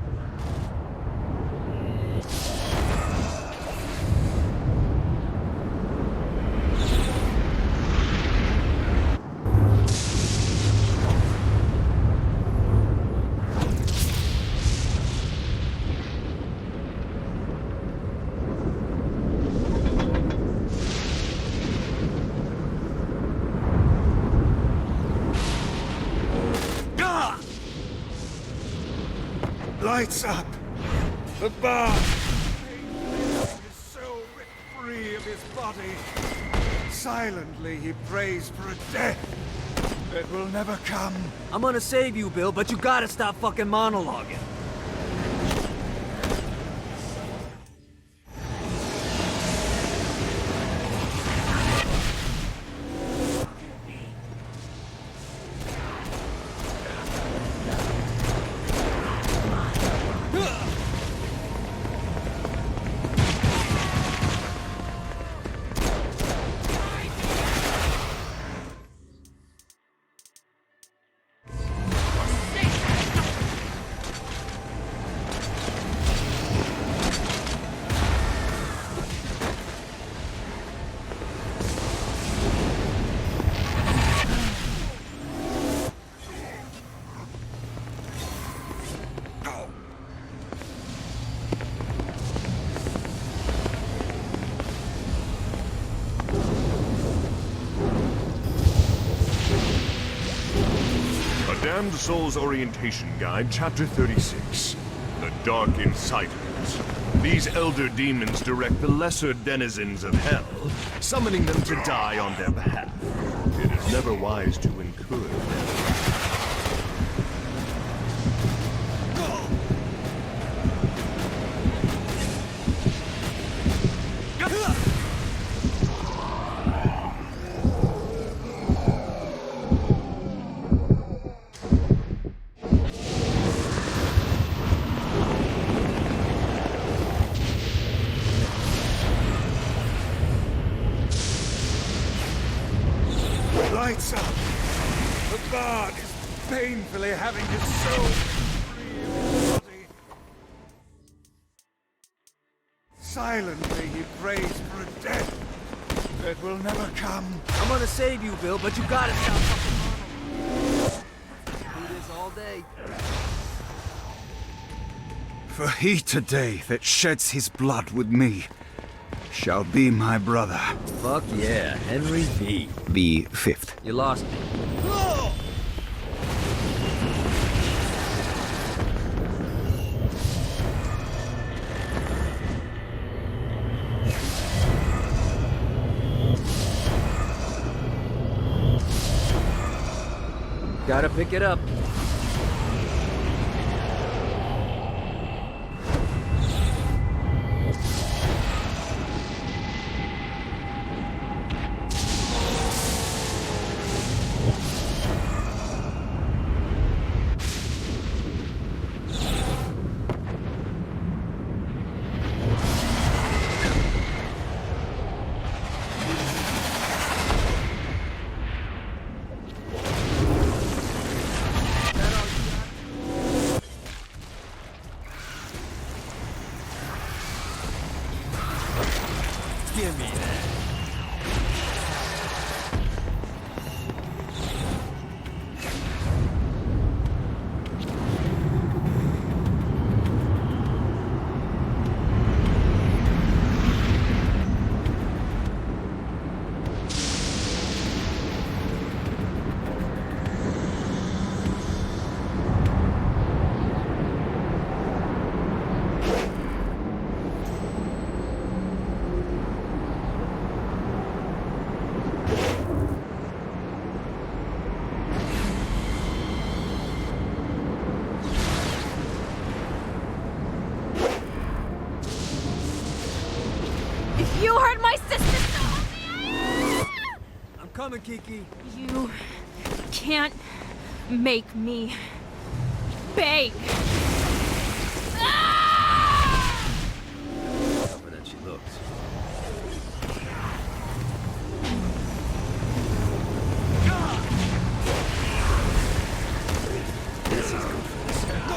Lights up! The bar! His soul ripped free of his body. Silently he prays for a death that will never come. I'm gonna save you, Bill, but you gotta stop fucking monologuing. Damned Soul's Orientation Guide, Chapter 36. The Dark Inciters. These elder demons direct the lesser denizens of hell, summoning them to die on their behalf. It is never wise to encourage them. Lights up! The bard is painfully having his soul free of his body. Silently he prays for a death that will never come. I'm gonna save you, Bill, but you gotta stop fucking monologuing. Do this all day. For he today that sheds his blood with me shall be my brother. Fuck yeah, Henry V. The 5th. You lost me. Gotta pick it up. coming, Kiki. You can't make me beg. Tougher than she looks. This is good for the sound.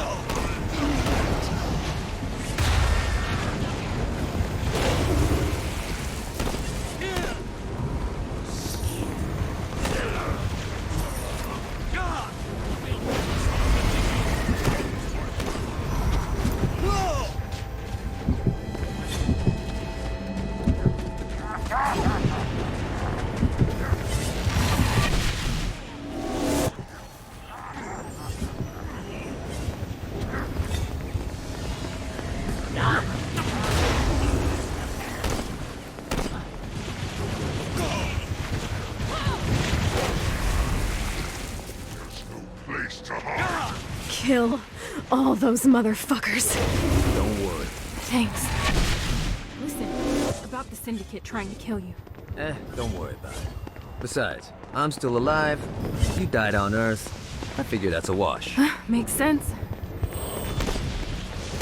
Kill all those motherfuckers. Don't worry. Thanks. Listen, about the Syndicate trying to kill you. Don't worry about it. Besides, I'm still alive. You died on Earth. I figure that's a wash. Makes sense. You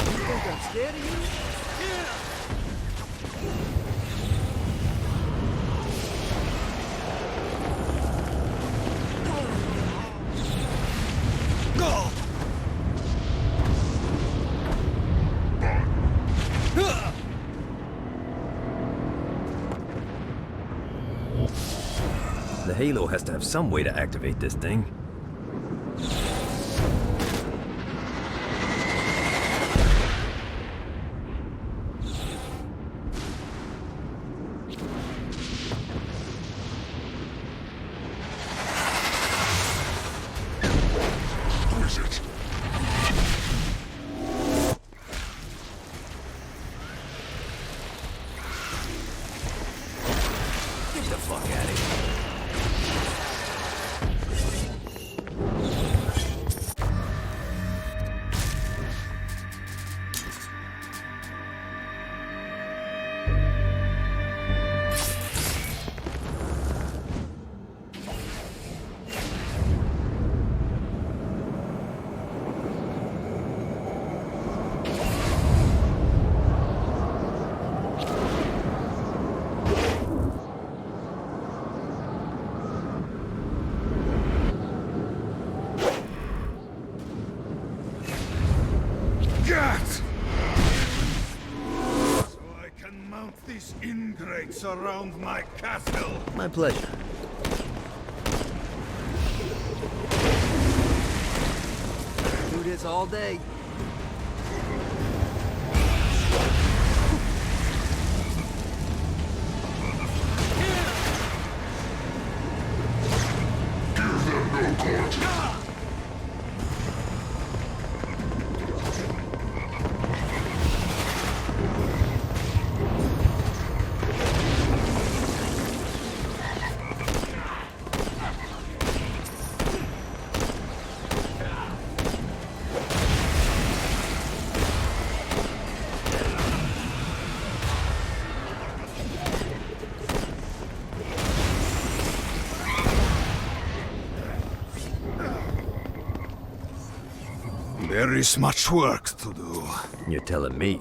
think I'm scared of you? The Halo has to have some way to activate this thing. Get the fuck out of here. These ingrates around my castle. My pleasure. Do this all day. Give them no quarter. There is much work to do. You're telling me.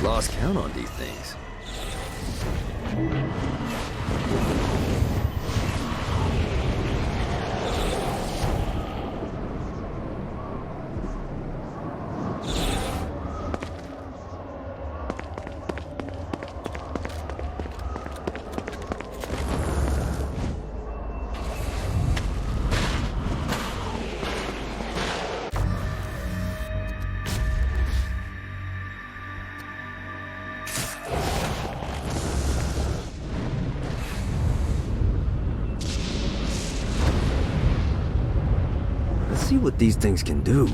Lost count on these things. See what these things can do.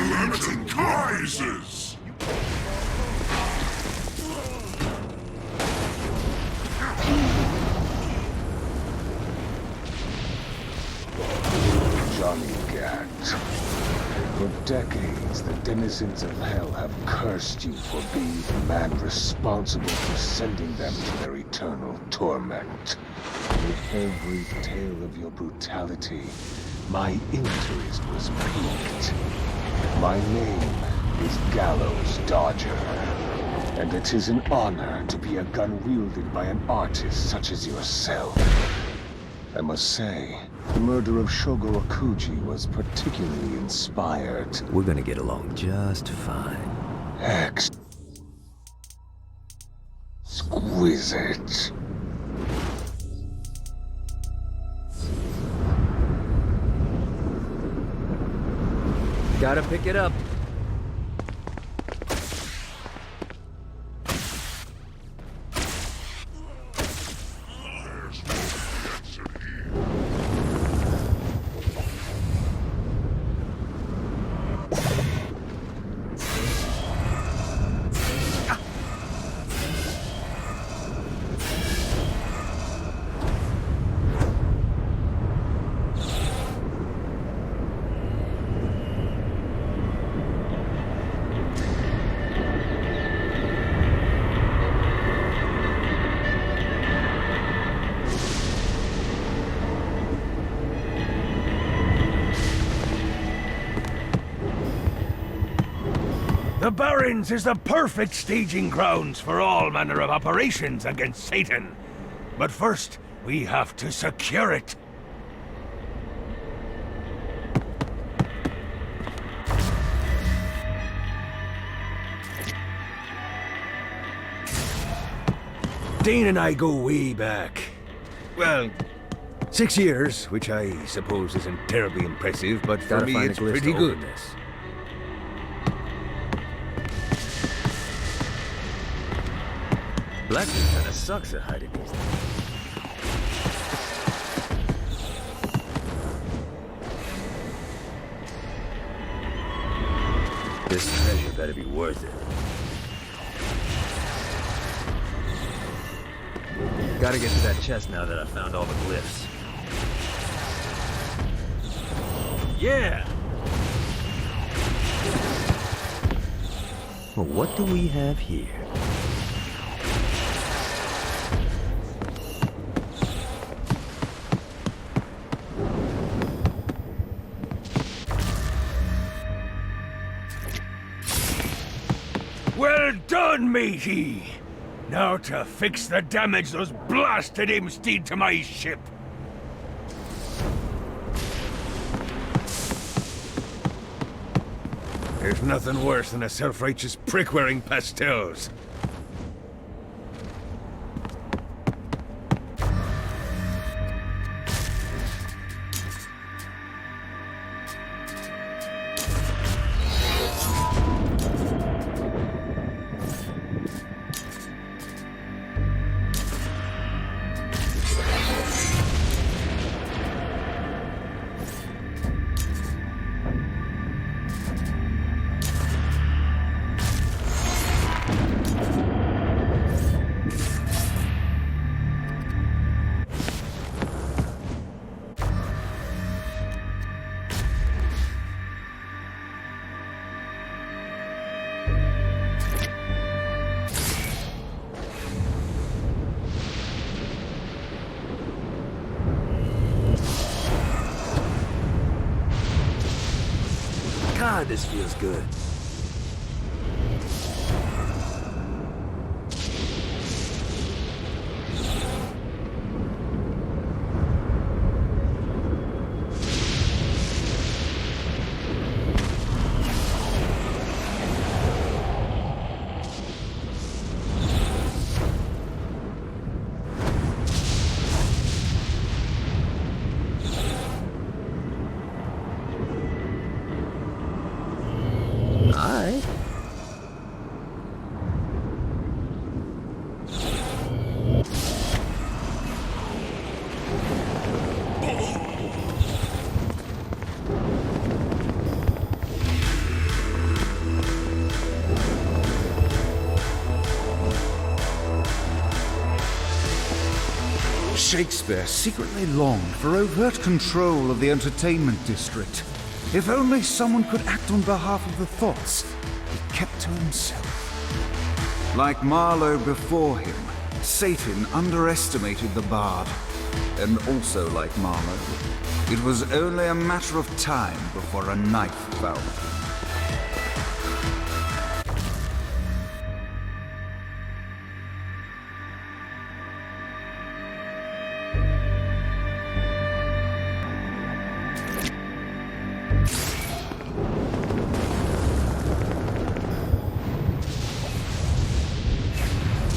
unlimited prizes! Johnny Gat. For decades, the denizens of hell have cursed you for being the man responsible for sending them to their eternal torment. With every tale of your brutality, my interest was piqued. My name is Gallows Dodger, and it is an honor to be a gun wielded by an artist such as yourself. I must say, the murder of Shogo Akuji was particularly inspired. We're gonna get along just fine. Exquisite. Gotta pick it up. The Barrens is the perfect staging grounds for all manner of operations against Satan. But first, we have to secure it. Dane and I go way back. Well, 6 years, which I suppose isn't terribly impressive, but for me it's pretty good. Blackbeard kinda sucks at hiding these things. This treasure better be worth it. Gotta get to that chest now that I found all the glyphs. Yeah! Well, what do we have here? Well done, matey! Now to fix the damage those blasted imps did to my ship. There's nothing worse than a self-righteous prick wearing pastels. God, this feels good. Shakespeare secretly longed for overt control of the entertainment district. If only someone could act on behalf of the thoughts he kept to himself. Like Marlowe before him, Satan underestimated the bard. And also like Marlowe, it was only a matter of time before a knife found him.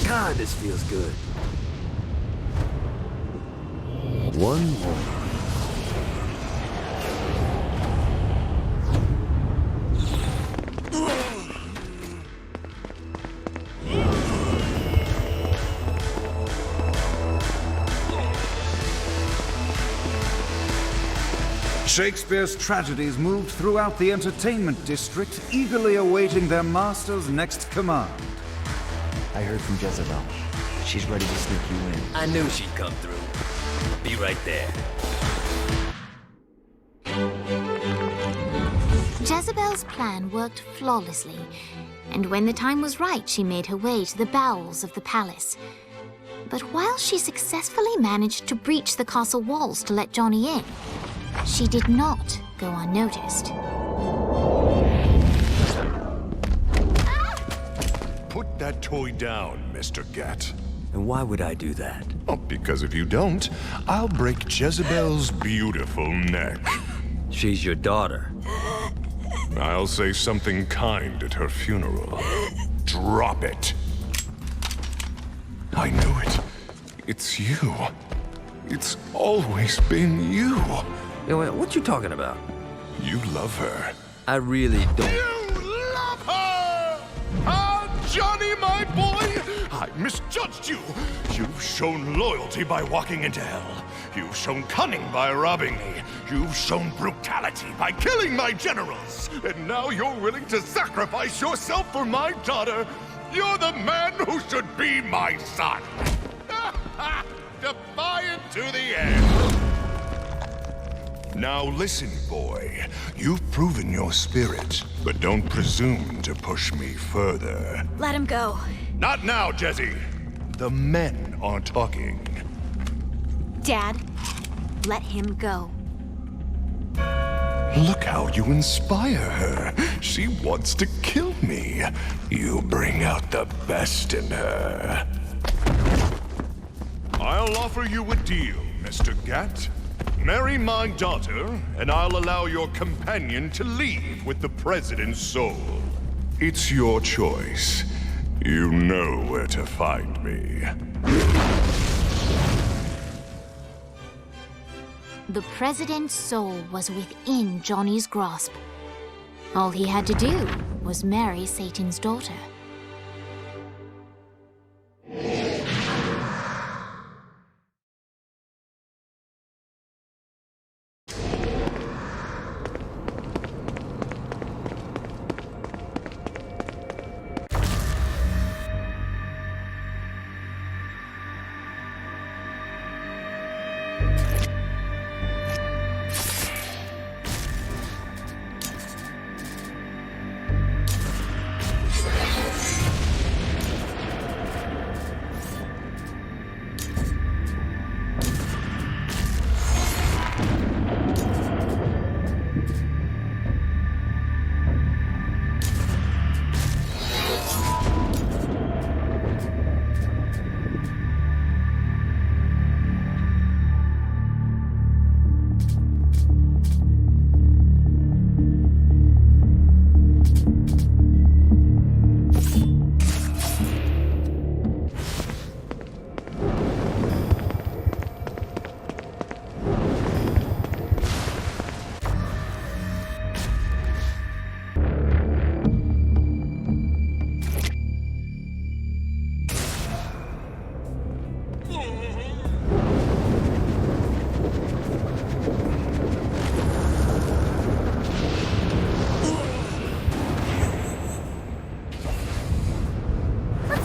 God, this feels good. One more. Shakespeare's tragedies moved throughout the entertainment district, eagerly awaiting their master's next command. I heard from Jezebel. She's ready to sneak you in. I knew she'd come through. Be right there. Jezebel's plan worked flawlessly, and when the time was right, she made her way to the bowels of the palace. But while she successfully managed to breach the castle walls to let Johnny in, she did not go unnoticed. Put that toy down, Mr. Gat. And why would I do that? Oh, because if you don't, I'll break Jezebel's beautiful neck. She's your daughter. I'll say something kind at her funeral. Drop it. I knew it. It's you. It's always been you. What you talking about? You love her. I really don't. You love her! Ah, Johnny, my boy! I misjudged you. You've shown loyalty by walking into hell. You've shown cunning by robbing me. You've shown brutality by killing my generals. And now you're willing to sacrifice yourself for my daughter. You're the man who should be my son. Defiant to the end. Now listen, boy. You've proven your spirit, but don't presume to push me further. Let him go. Not now, Jesse. The men are talking. Dad, let him go. Look how you inspire her. She wants to kill me. You bring out the best in her. I'll offer you a deal, Mr. Gat. Marry my daughter, and I'll allow your companion to leave with the President's soul. It's your choice. You know where to find me. The President's soul was within Johnny's grasp. All he had to do was marry Satan's daughter.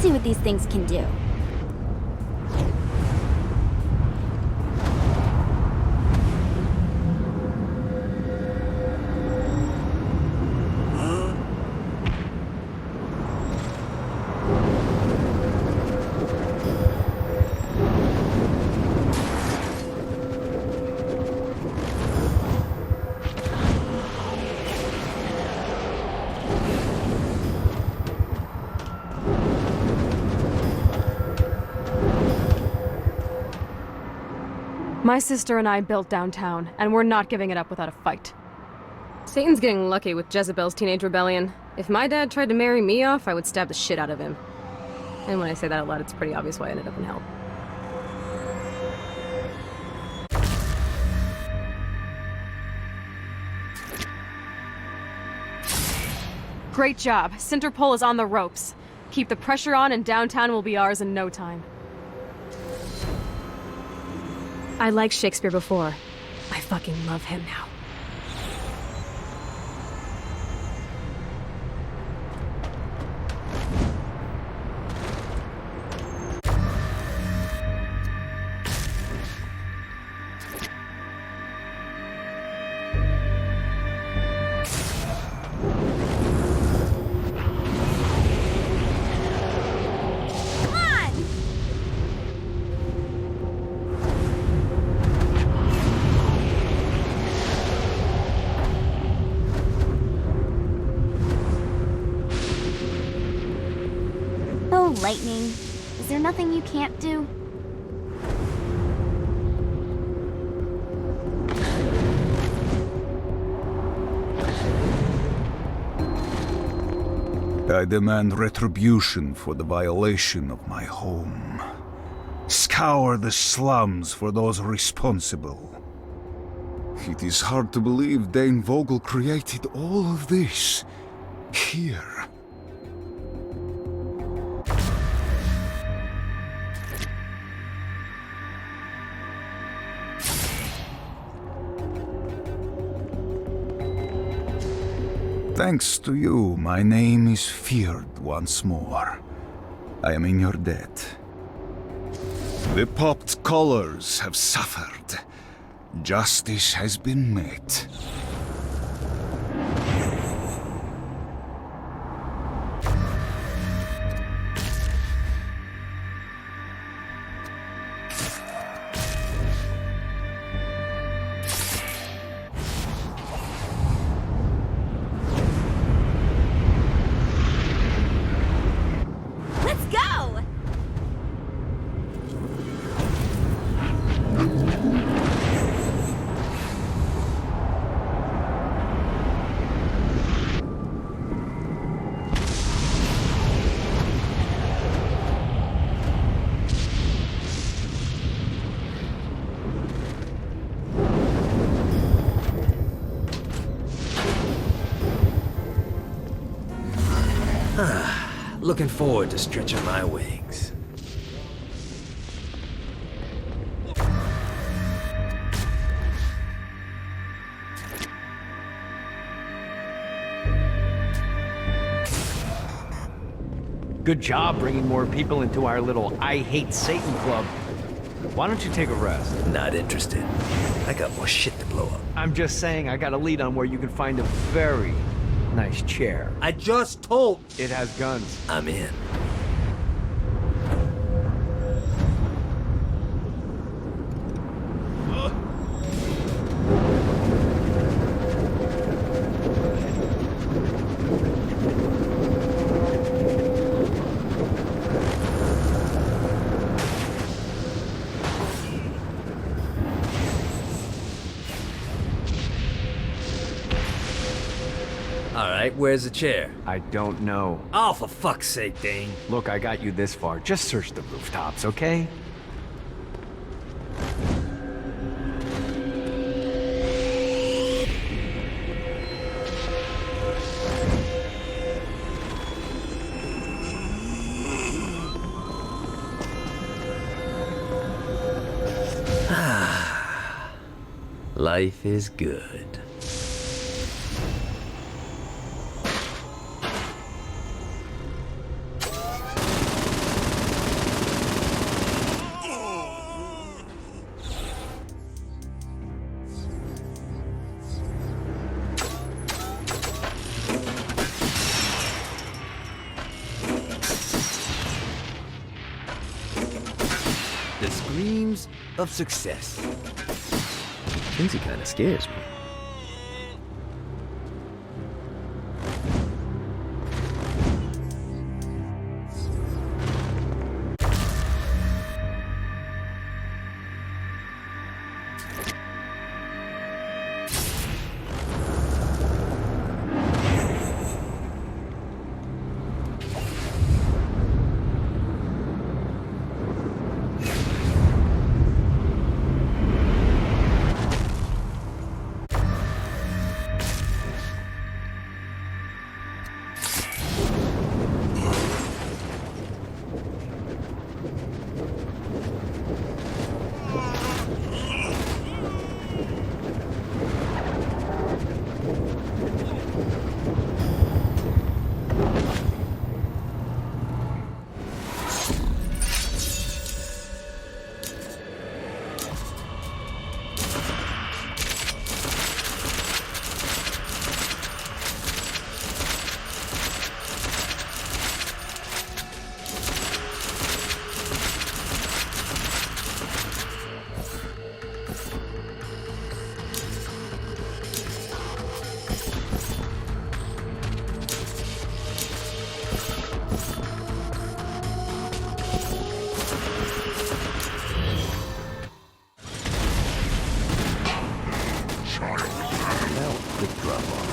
See what these things can do. My sister and I built downtown, and we're not giving it up without a fight. Satan's getting lucky with Jezebel's teenage rebellion. If my dad tried to marry me off, I would stab the shit out of him. And when I say that out loud, it's pretty obvious why I ended up in hell. Great job. Centerpole is on the ropes. Keep the pressure on and downtown will be ours in no time. I liked Shakespeare before. I fucking love him now. Lightning, is there nothing you can't do? I demand retribution for the violation of my home. Scour the slums for those responsible. It is hard to believe Dane Vogel created all of this here. Thanks to you, my name is feared once more. I am in your debt. The popped colors have suffered. Justice has been met. Looking forward to stretching my wings. Good job bringing more people into our little I Hate Satan club. Why don't you take a rest? Not interested. I got more shit to blow up. I'm just saying I got a lead on where you can find a very nice chair. I just told. It has guns. I'm in. Alright, where's the chair? I don't know. Oh, for fuck's sake, Dane. Look, I got you this far. Just search the rooftops, okay? Life is good. The screams of success. Kinsey kind of scares me. quick drop-off.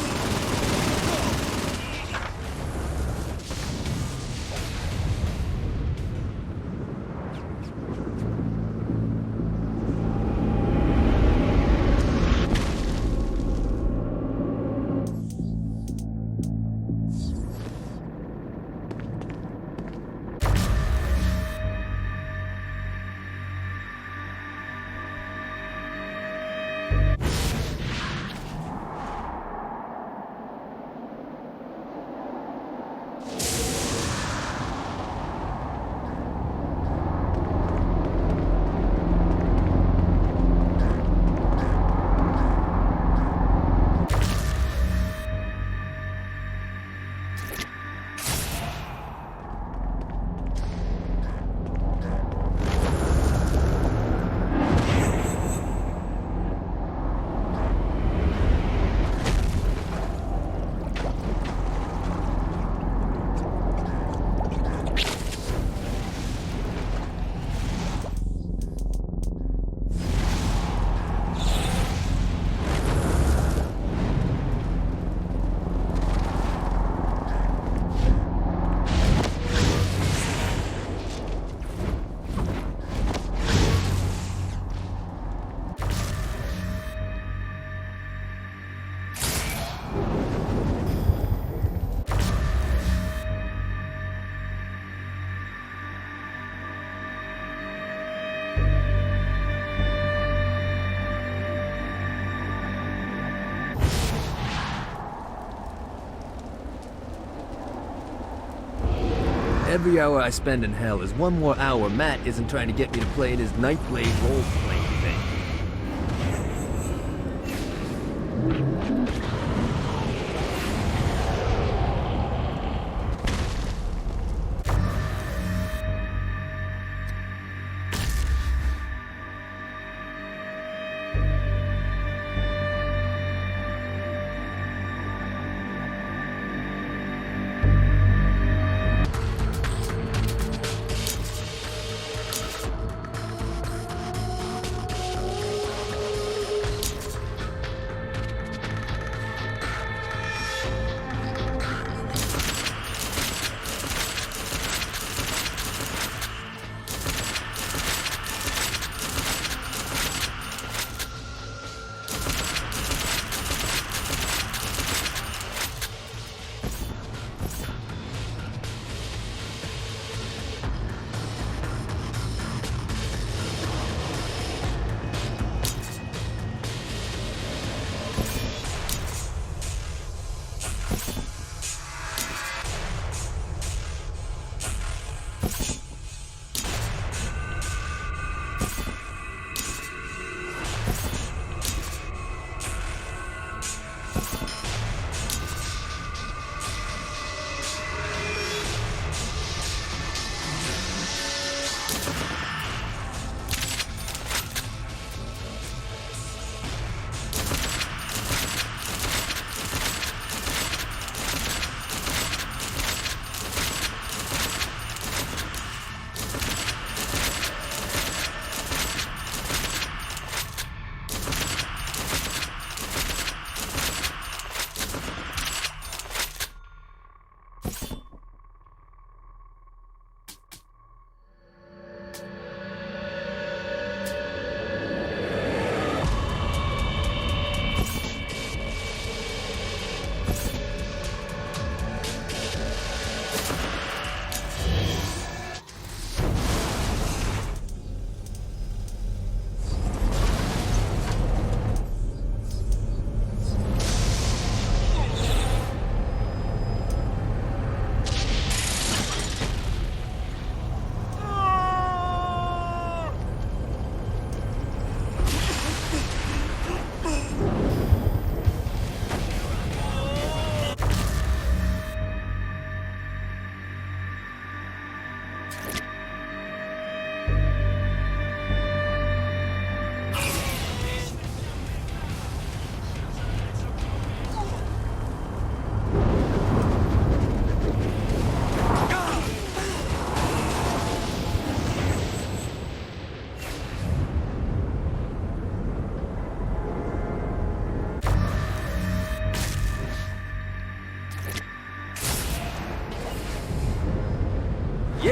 Every hour I spend in hell is one more hour Matt isn't trying to get me to play in his Nightblade role-playing thing.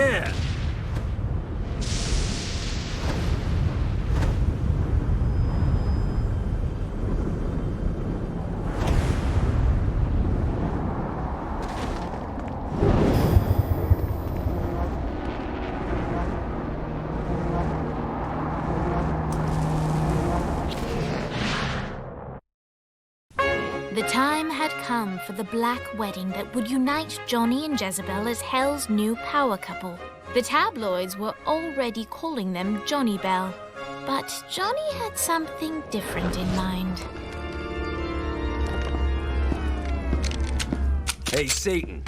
Yeah! The time had come for the black wedding that would unite Johnny and Jezebel as Hell's new power couple. The tabloids were already calling them Johnny Bell, but Johnny had something different in mind. Hey, Satan.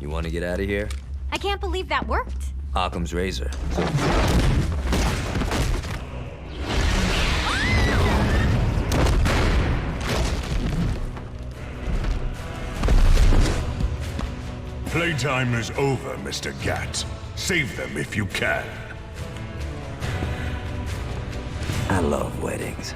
You want to get out of here? I can't believe that worked. Occam's razor. Playtime is over, Mr. Gat. Save them if you can. I love weddings.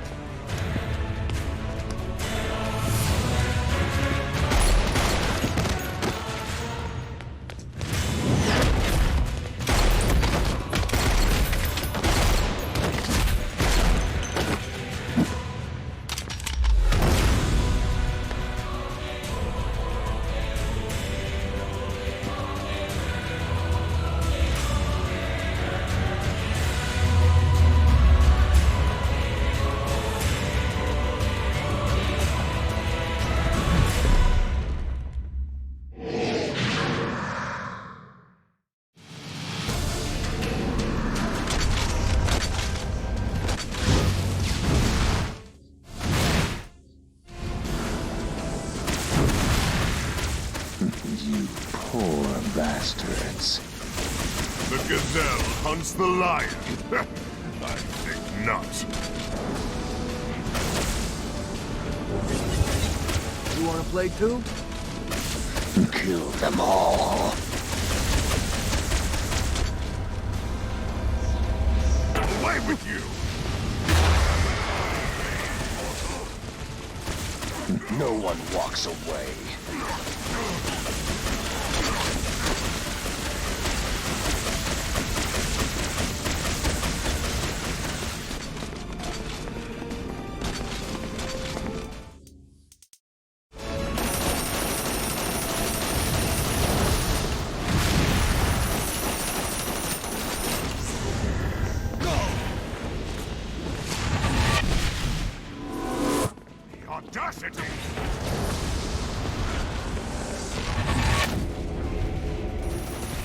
You poor bastards. The gazelle hunts the lion. I think not. You want to play too? Kill them all. Away with you! No one walks away. Audacity!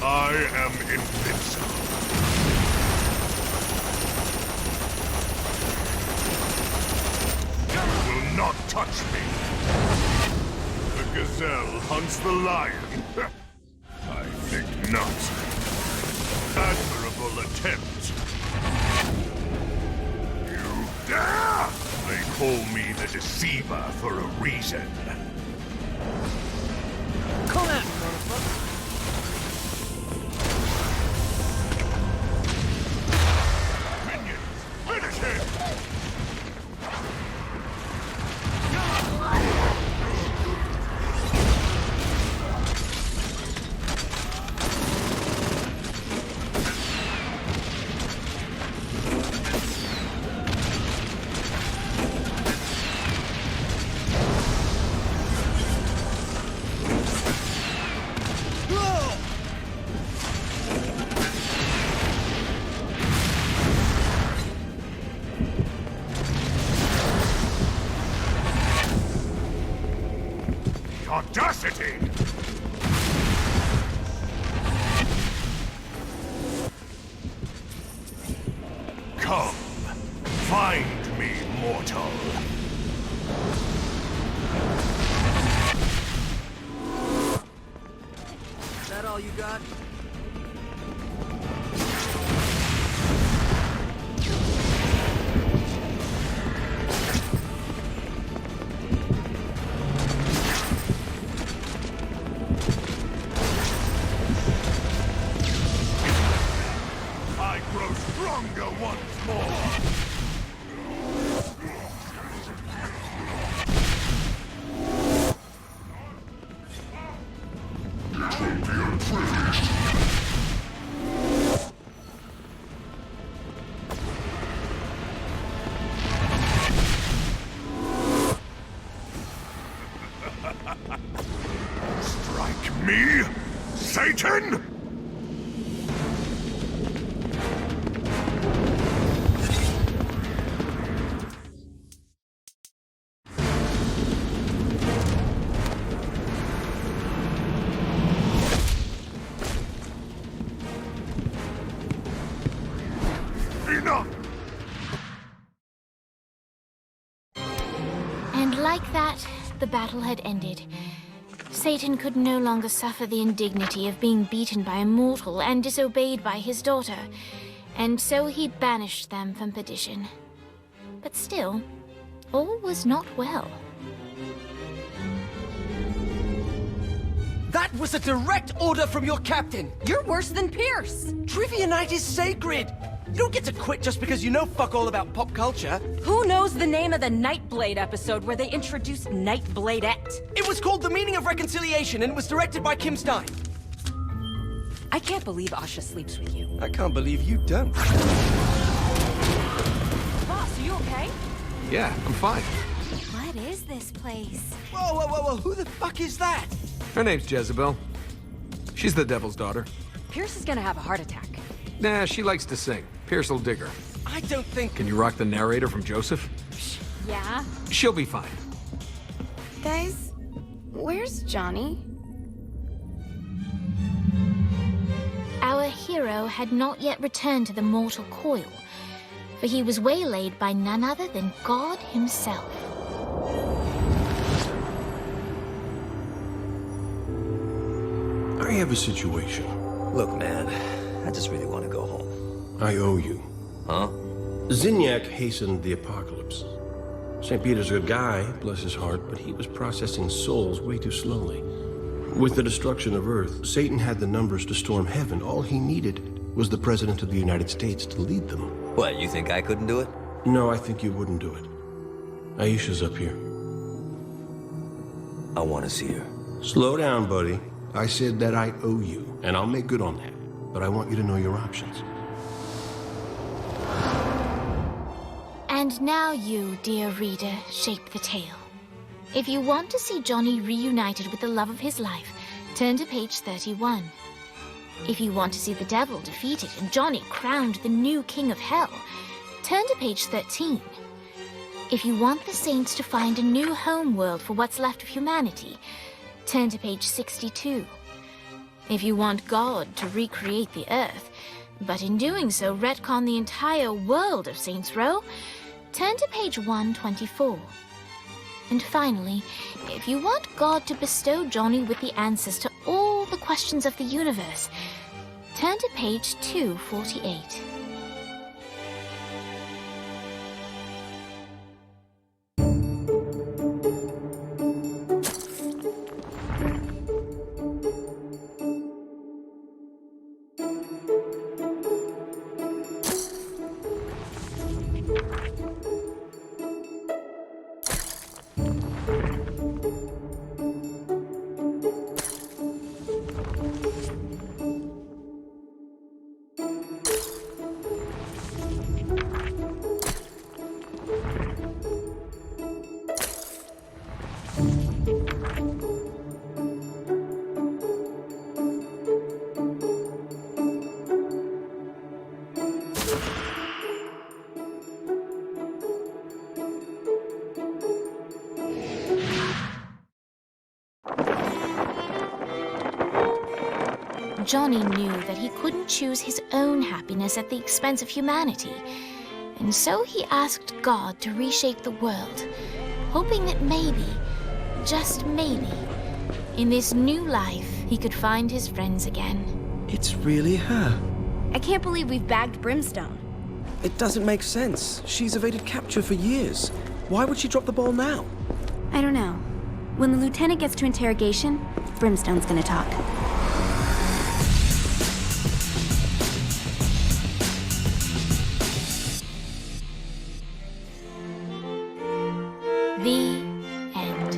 I am invincible. You will not touch me. The gazelle hunts the lion. I think not. Admirable attempt. You dare! They call me the Deceiver for a reason. Come at me, motherfucker. Finish him! Audacity! Come, find me, mortal. Is that all you got? Strike me, Satan! Enough! And like that, the battle had ended. Satan could no longer suffer the indignity of being beaten by a mortal and disobeyed by his daughter, and so he banished them from perdition. But still, all was not well. That was a direct order from your captain! You're worse than Pierce! Trivia night is sacred! You don't get to quit just because you know fuck all about pop culture. Who knows the name of the Nightblade episode where they introduced Nightbladette? It was called The Meaning of Reconciliation and it was directed by Kim Stein. I can't believe Asha sleeps with you. I can't believe you don't. Boss, are you okay? Yeah, I'm fine. What is this place? Whoa, whoa, whoa, whoa, who the fuck is that? Her name's Jezebel. She's the devil's daughter. Pierce is gonna have a heart attack. Nah, she likes to sing. Pierce will dig her. I don't think... Can you rock the narrator from Joseph? Yeah? She'll be fine. Guys, where's Johnny? Our hero had not yet returned to the mortal coil, for he was waylaid by none other than God himself. I have a situation. Look, man, I just really want to go home. I owe you. Huh? Zinyak hastened the apocalypse. St. Peter's a good guy, bless his heart, but he was processing souls way too slowly. With the destruction of Earth, Satan had the numbers to storm heaven. All he needed was the President of the United States to lead them. What, you think I couldn't do it? No, I think you wouldn't do it. Aisha's up here. I want to see her. Slow down, buddy. I said that I owe you, and I'll make good on that. But I want you to know your options. And now you, dear reader, shape the tale. If you want to see Johnny reunited with the love of his life, turn to page 31. If you want to see the devil defeated and Johnny crowned the new king of hell, turn to page 13. If you want the saints to find a new home world for what's left of humanity, turn to page 62. If you want God to recreate the earth, but in doing so retcon the entire world of Saints Row, turn to page 124. And finally, if you want God to bestow Johnny with the answers to all the questions of the universe, turn to page 248. Johnny knew that he couldn't choose his own happiness at the expense of humanity, and so he asked God to reshape the world, hoping that maybe, just maybe, in this new life he could find his friends again. It's really her. I can't believe we've bagged Brimstone. It doesn't make sense. She's evaded capture for years. Why would she drop the ball now? I don't know. When the lieutenant gets to interrogation, Brimstone's gonna talk. The end.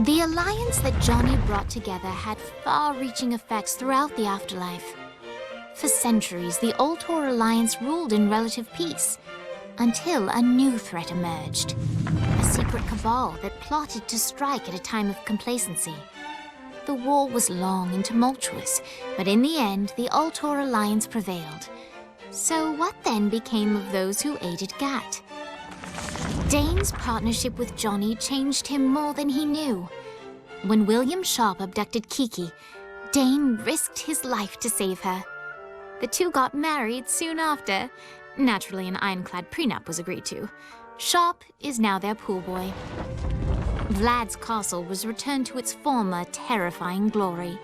The alliance that Johnny brought together had far-reaching effects throughout the afterlife. For centuries, the Ultor Alliance ruled in relative peace, until a new threat emerged. A secret cabal that plotted to strike at a time of complacency. The war was long and tumultuous, but in the end, the Ultor Alliance prevailed. So what then became of those who aided Gat? Dane's partnership with Johnny changed him more than he knew. When William Sharp abducted Kiki, Dane risked his life to save her. The two got married soon after. Naturally, an ironclad prenup was agreed to. Sharp is now their pool boy. Vlad's castle was returned to its former terrifying glory.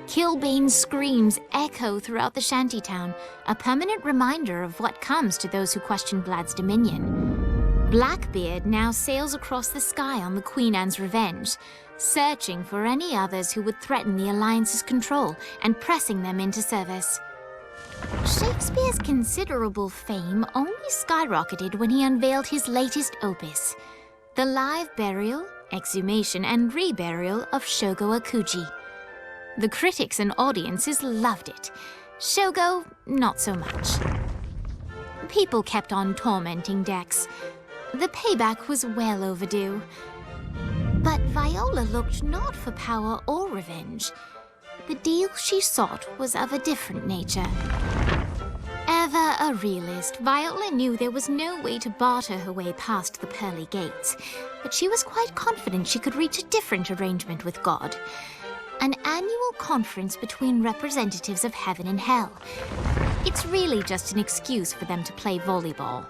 Kilbane's screams echo throughout the shantytown, a permanent reminder of what comes to those who question Vlad's dominion. Blackbeard now sails across the sky on the Queen Anne's revenge, searching for any others who would threaten the Alliance's control and pressing them into service. Shakespeare's considerable fame only skyrocketed when he unveiled his latest opus, the live burial, exhumation, and reburial of Shogo Akuji. The critics and audiences loved it. Shogo, not so much. People kept on tormenting Dex. The payback was well overdue. But Viola looked not for power or revenge. The deal she sought was of a different nature. Ever a realist, Viola knew there was no way to barter her way past the pearly gates, but she was quite confident she could reach a different arrangement with God. An annual conference between representatives of heaven and hell. It's really just an excuse for them to play volleyball.